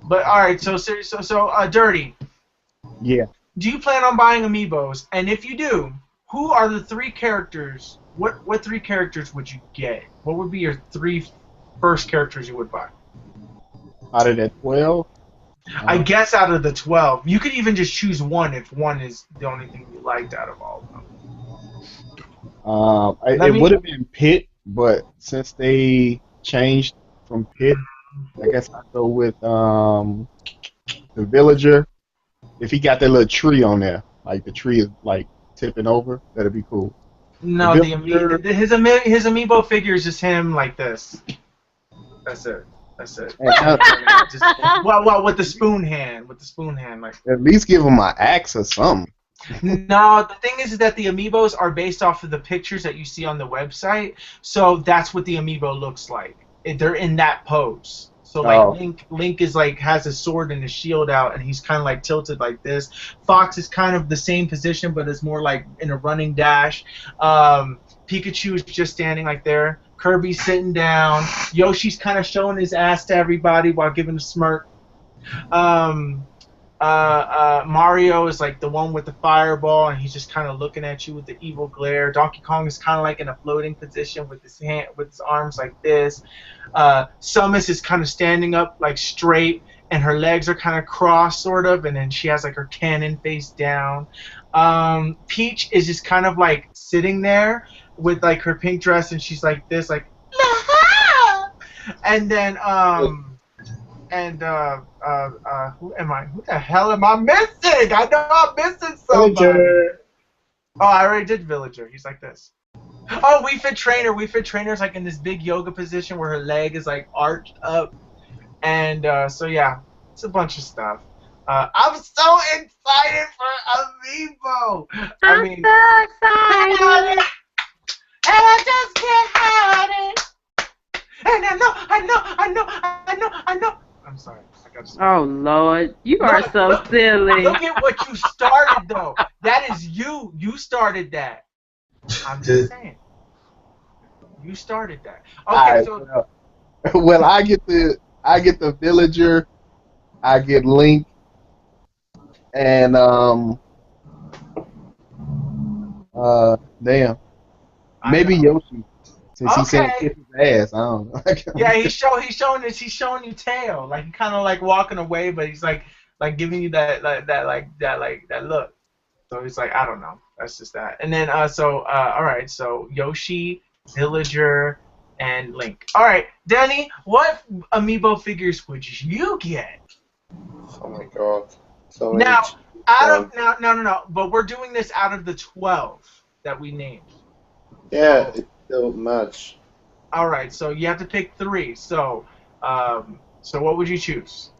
But all right. So Dirty. Yeah. Do you plan on buying Amiibos? And if you do, who are the 3 characters? What 3 characters would you get? What would be your 3 first characters you would buy? Out of that 12, I guess out of the 12, you could even just choose one if one is the only thing you liked out of all of them. it would have been Pit, but since they changed from Pit, I guess I'll go with the Villager. If he got that little tree on there, like the tree is like tipping over, that'd be cool. No, The Villager, his Amiibo figure is just him like this. That's it. That's it. and Just, well, with the spoon hand, like. at least give him an axe or something. No, the thing is that the Amiibos are based off of the pictures that you see on the website, so that's what the Amiibo looks like. They're in that pose. So like Oh. Link is like has his sword and his shield out, and he's kind of like tilted like this. Fox is kind of the same position, but it's more like in a running dash. Pikachu is just standing like there. Kirby's sitting down. Yoshi's kind of showing his ass to everybody while giving a smirk. Mario is like the one with the fireball, and he's just kind of looking at you with the evil glare. Donkey Kong is kind of like in a floating position with his arms like this. Samus is kind of standing up like straight, and her legs are kind of crossed, sort of, and then she has like her cannon face down. Peach is just kind of like sitting there with like her pink dress, and she's like this, like, and then who am I? Who the hell am I missing? I know I'm missing somebody. Villager. Oh, I already did Villager. He's like this. Oh, We Fit Trainer. We Fit Trainer's like in this big yoga position where her leg is like arched up. And so yeah, it's a bunch of stuff. I'm so excited for Amiibo. I mean, so excited. and I just can't hide it. And I know. I'm sorry. I got to. Oh Lord, you are so silly. Look at what you started, though. That is you. You started that. I'm just saying. You started that. Okay, Alright, so well, I get the Villager, I get Link, and damn, maybe Yoshi, since he said Okay. kiss his ass. I don't know. yeah, he's showing you tail, like he kind of like walking away, but he's like giving you that look. So he's like, I don't know. That's just that. And then all right, so Yoshi, Villager, and Link. All right, Danny, what Amiibo figures would you get? Oh my god. So many. Now, out Um, of no. But we're doing this out of the 12 that we named. yeah, So, it's still much. all right. So you have to pick 3. So what would you choose?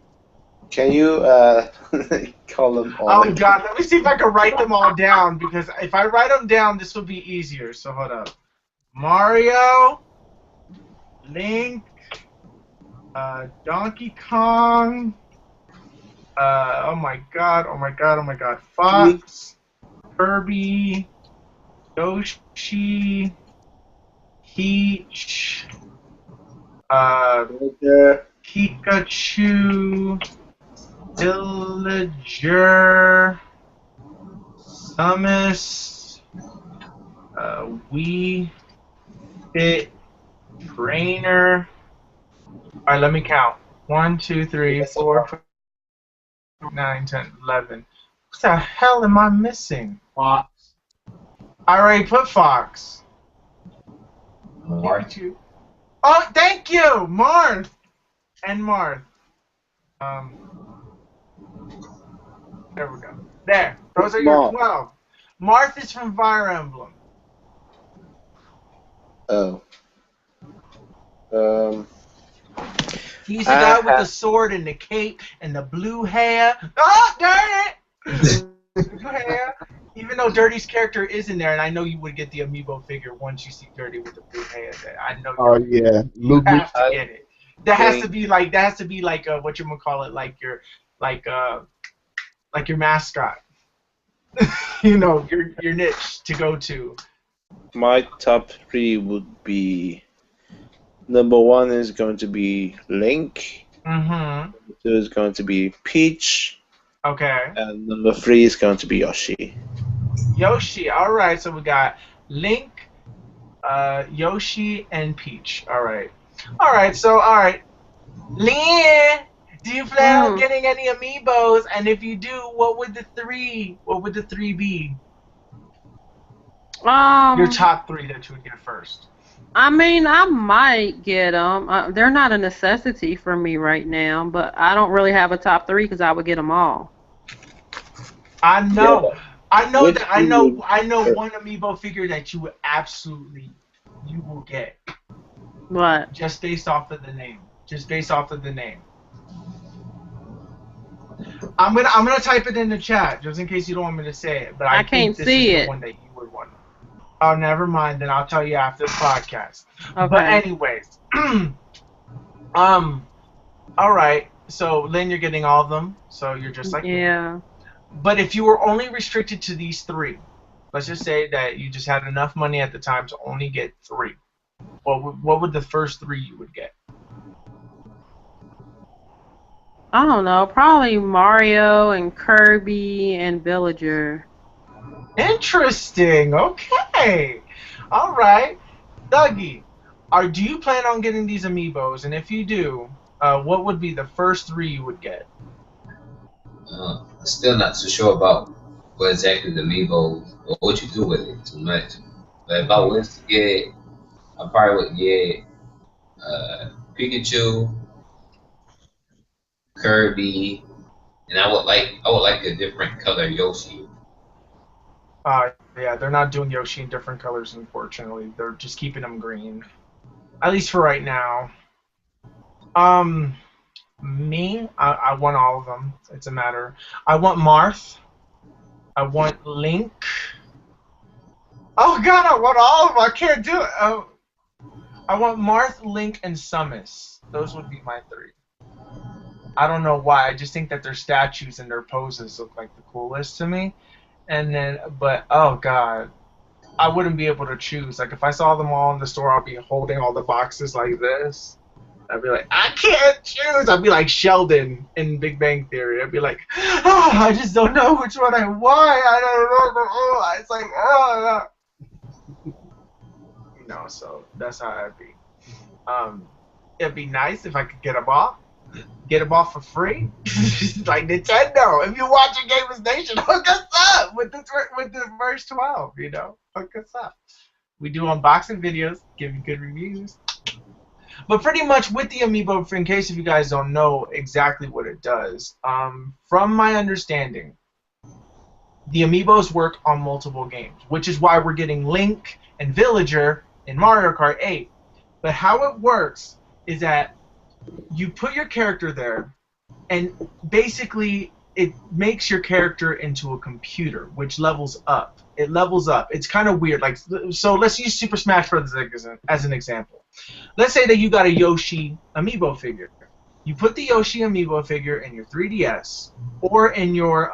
Can you call them all? Oh God, let me see if I can write them all down because if I write them down, this will be easier. So hold up. Mario, Link, Donkey Kong. Oh my God! Oh my God! Oh my God! Fox, Kirby, Yoshi, Peach, uh, There. Pikachu, Villager, Samus, Wii Fit, Trainer. All right, let me count. 1, 2, 3, That's a 4, 5, 9, 10, 11. What the hell am I missing? Fox. I already put Fox. Mark. Pikachu. Oh, thank you, Marth and Marth. Um, there we go. There. Those are your Marth. 12. Marth is from Fire Emblem. Oh. Um. He's the I guy with the have. sword and the cape and the blue hair. Oh, darn it! Blue hair. Even though Dirty's character is in there, and I know you would get the amiibo figure once you see Dirty with the blue hair. I know Oh yeah, you Ludwig. have to I get it. That has to think be like what you gonna call it, like uh like your mascot. You know, your niche to go to. my top 3 would be number 1 is going to be Link. Mm-hmm. 2 is going to be Peach. Okay. And number 3 is going to be Yoshi. Yoshi. All right. So we got Link, Yoshi, and Peach. All right. All right. So all right. Lynn, do you plan on Mm. getting any amiibos? And if you do, what would the 3? What would the 3 be? Your Um, top 3 that you would get first. I mean, I might get them. They're not a necessity for me right now, but I don't really have a top 3 because I would get them all. I Yeah. know. I know Which that three would I know you one amiibo figure that you would absolutely you will get What? just based off of the name. Just based off of the name. I'm gonna type it in the chat just in case you don't want me to say it, but I I think can't this is see the it. one that you would want. Oh, never mind. Then I'll tell you after the podcast. But Okay. anyways, all right. So Lynn, you're getting all of them. So you're just like me. Yeah. But if you were only restricted to these 3, let's just say that you just had enough money at the time to only get 3. What would the first 3 you would get? I don't know. Probably Mario and Kirby and Villager. Interesting. Okay. All right. Dougie, do you plan on getting these amiibos? And if you do, what would be the first 3 you would get? Still not too sure about what exactly the Amiibos or what you do with it too much. But if I was to get, I probably would get Pikachu, Kirby, and I would like a different color Yoshi. Yeah, they're not doing Yoshi in different colors, unfortunately. They're just keeping them green. At least for right now. Um, I want all of them. It's a matter. I want Marth. I want Link. Oh God, I want all of them. I can't do it. Oh, I want Marth, Link, and Samus. Those would be my 3. I don't know why. I just think that their statues and their poses look like the coolest to me. And then, but oh God, I wouldn't be able to choose. Like if I saw them all in the store, I'd be holding all the boxes like this. I'd be like, I can't choose. I'd be like Sheldon in Big Bang Theory. I'd be like, oh, I just don't know which one I want. I don't know. Oh, it's like, oh, you know. So that's how I'd be. It'd be nice if I could get them all. Get them all for free, like Nintendo. If you're watching Gamers Nation, hook us up with the verse 12. You know, hook us up. We do unboxing videos, give you good reviews. But pretty much with the Amiibo, in case if you guys don't know exactly what it does, from my understanding, the Amiibos work on multiple games, which is why we're getting Link and Villager in Mario Kart 8. But how it works is that you put your character there, and basically it makes your character into a computer, which levels up. It levels up. It's kind of weird. Like, so let's use Super Smash Bros. As an example. Let's say that you got a Yoshi Amiibo figure. You put the Yoshi Amiibo figure in your 3DS or in your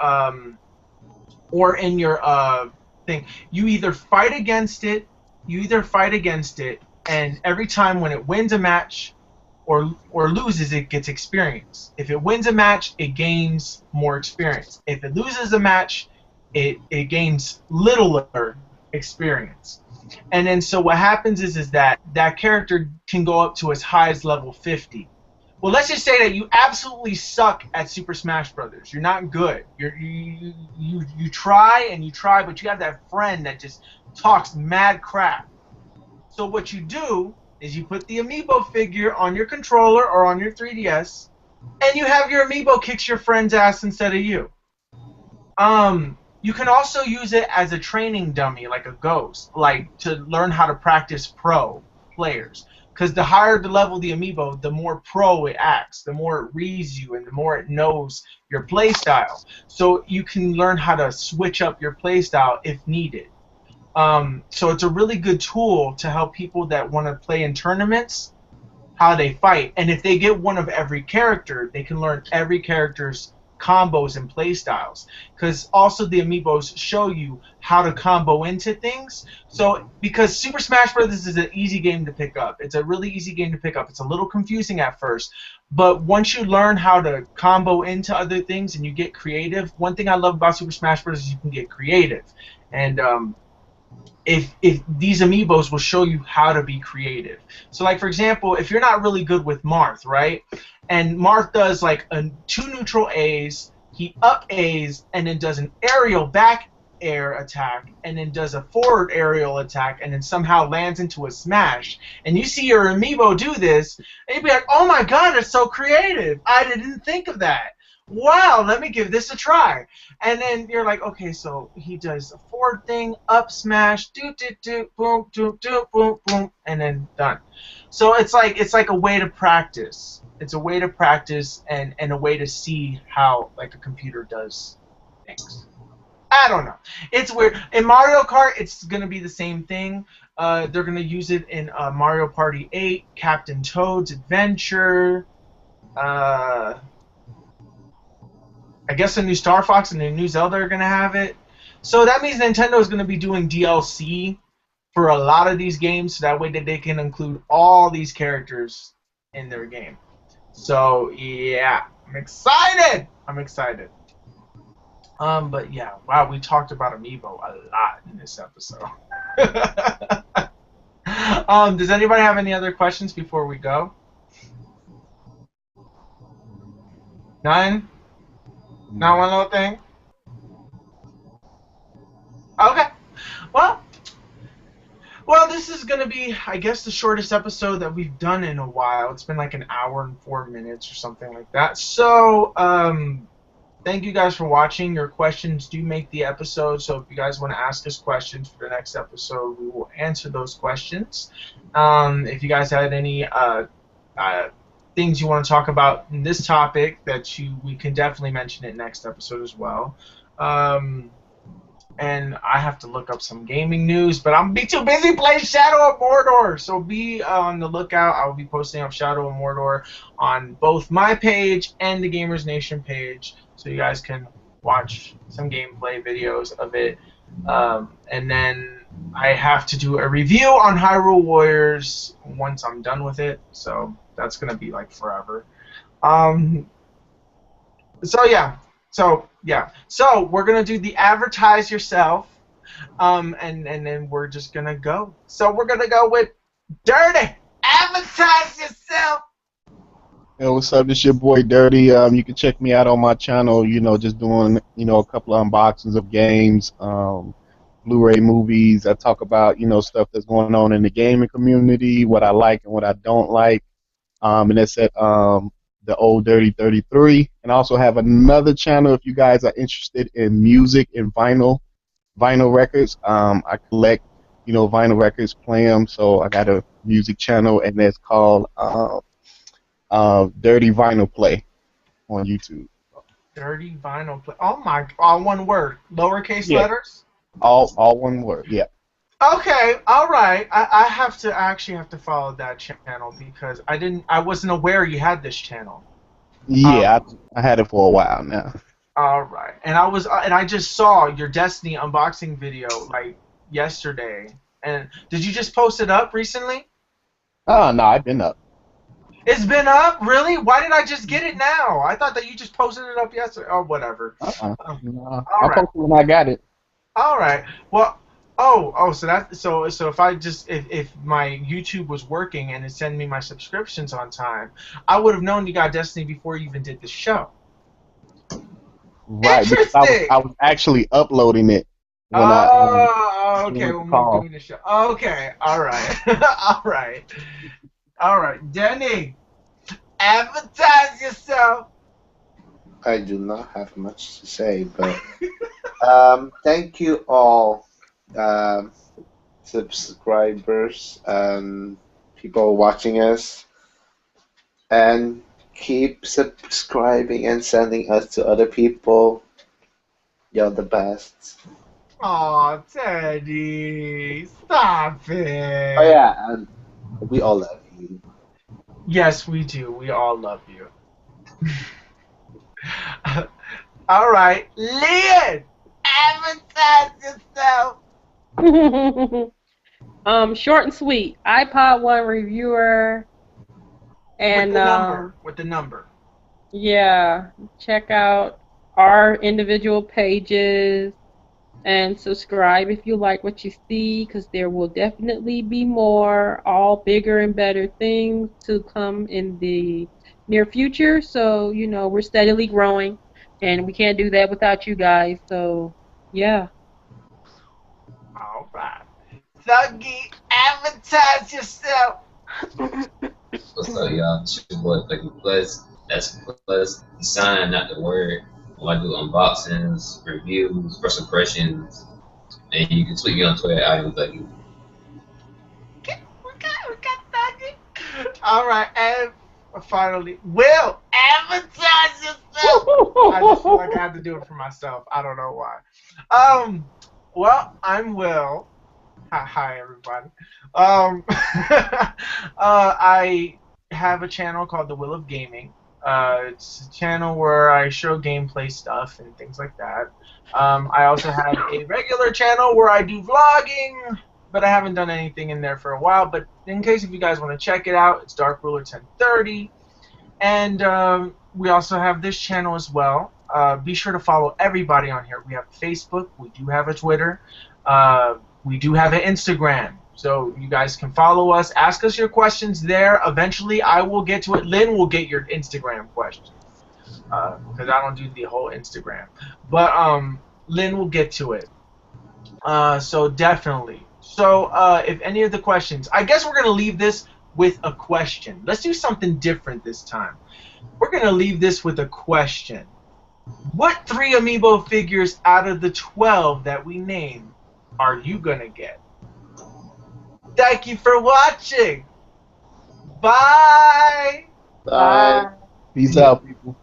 thing. You either fight against it. And every time when it wins a match or loses, it gets experience. If it wins a match, it gains more experience. If it loses a match, it gains littler experience. And then so what happens is that character can go up to as high as level 50. Well, let's just say that you absolutely suck at Super Smash Brothers. You're not good. You try and you try, but you have that friend that just talks mad crap. So what you do is you put the Amiibo figure on your controller or on your 3DS, and you have your Amiibo kicks your friend's ass instead of you. You can also use it as a training dummy, like a ghost, like to learn how to practice pro players. Because the higher the level of the Amiibo, the more pro it acts, the more it reads you, and the more it knows your playstyle. So you can learn how to switch up your playstyle if needed. So it's a really good tool to help people that want to play in tournaments how they fight. And if they get one of every character, they can learn every character's combos and playstyles. Because also the Amiibos show you how to combo into things. So because Super Smash Bros. Is an easy game to pick up. It's a really easy game to pick up. It's a little confusing at first. But once you learn how to combo into other things and you get creative, one thing I love about Super Smash Bros. Is you can get creative. And if these Amiibos will show you how to be creative. So like for example, if you're not really good with Marth, right? And Marth does like two neutral A's, he up A's, and then does an aerial back air attack, and then does a forward aerial attack, and then somehow lands into a smash. And you see your Amiibo do this, and you'd be like, oh my god, it's so creative. I didn't think of that. Wow, let me give this a try. And then you're like, okay, so he does a forward thing, up smash, do boom, do boom, boom, and then done. So it's like a way to practice. It's a way to practice and a way to see how like a computer does things. I don't know. It's weird. In Mario Kart, it's gonna be the same thing. They're gonna use it in Mario Party 8, Captain Toad's Adventure. I guess the new Star Fox and the new Zelda are going to have it. So that means Nintendo is going to be doing DLC for a lot of these games, so that way that they can include all these characters in their game. So, yeah, I'm excited! But yeah, wow, we talked about Amiibo a lot in this episode. Does anybody have any other questions before we go? None? Not one little thing? Okay. Well, this is going to be, I guess, the shortest episode that we've done in a while. It's been like an hour and 4 minutes or something like that. So, thank you guys for watching. Your questions do make the episode, so if you guys want to ask us questions for the next episode, we will answer those questions. If you guys had any things you want to talk about in this topic we can definitely mention it next episode as well. And I have to look up some gaming news, but I'm be too busy playing Shadow of Mordor. So be on the lookout. I will be posting up Shadow of Mordor on both my page and the Gamers Nation page, so you guys can watch some gameplay videos of it. And then I have to do a review on Hyrule Warriors once I'm done with it. So that's gonna be like forever. So we're gonna do the advertise yourself, and then we're just gonna go. So we're gonna go with Dirty. Advertise yourself. Hey, what's up? This your boy Dirty. You can check me out on my channel. Just doing a couple of unboxings of games. Blu-ray movies. I talk about, stuff that's going on in the gaming community, what I like and what I don't like. And that's at the Old Dirty 33. And I also have another channel if you guys are interested in music and vinyl records. I collect, vinyl records, play them. So I got a music channel, and that's called Dirty Vinyl Play on YouTube. Dirty Vinyl Play. Oh my! All one word. Lowercase letters. All one word. Yeah. Okay, all right. I actually have to follow that channel because I wasn't aware you had this channel. Yeah, I had it for a while now. All right, and I just saw your Destiny unboxing video like yesterday. And did you just post it up recently? Oh no, I've been up. It's been up, really? Why did I just get it now? I thought that you just posted it up yesterday. Oh, whatever. No, I posted when I got it. All right. Well. So if my YouTube was working and it sent me my subscriptions on time, I would have known you got Destiny before you even did the show. Right, because I was actually uploading it when okay, when we were doing the show. Okay, all right, all right, Denny, advertise yourself. I do not have much to say, but thank you all. Subscribers and people watching us, and keep subscribing and sending us to other people. You're the best. Aw, Teddy, stop it. Oh yeah, and we all love you. Yes, we do. We all love you. All right, Lynn, advertise yourself. Short and sweet. iPod 1 reviewer, and with the number. Yeah, check out our individual pages and subscribe if you like what you see, because there will definitely be more, all bigger and better things to come in the near future. So, we're steadily growing, and we can't do that without you guys. So, yeah. All right. Thuggy, advertise yourself. What's up, y'all? It's your boy, Thuggy Plus. That's Plus, the sign, not the word. I do unboxings, reviews, first impressions, and you can tweet me on Twitter, I am Thuggy. We got Thuggy. All right, and finally, Will, advertise yourself. I just feel like I had to do it for myself. I don't know why. Well, I'm Will. Hi, everybody. I have a channel called The Will of Gaming. It's a channel where I show gameplay stuff and things like that. I also have a regular channel where I do vlogging, but I haven't done anything in there for a while. But in case if you guys want to check it out, it's Dark Ruler 1030. And we also have this channel as well. Be sure to follow everybody on here. We have Facebook. We do have a Twitter. We do have an Instagram. So you guys can follow us. Ask us your questions there. Eventually, I will get to it. Lynn will get your Instagram questions. Because I don't do the whole Instagram. But Lynn will get to it. So definitely. So if any of the questions... I guess we're going to leave this with a question. Let's do something different this time. We're going to leave this with a question. What 3 Amiibo figures out of the 12 that we named are you going to get? Thank you for watching. Bye. Bye. Peace out, people.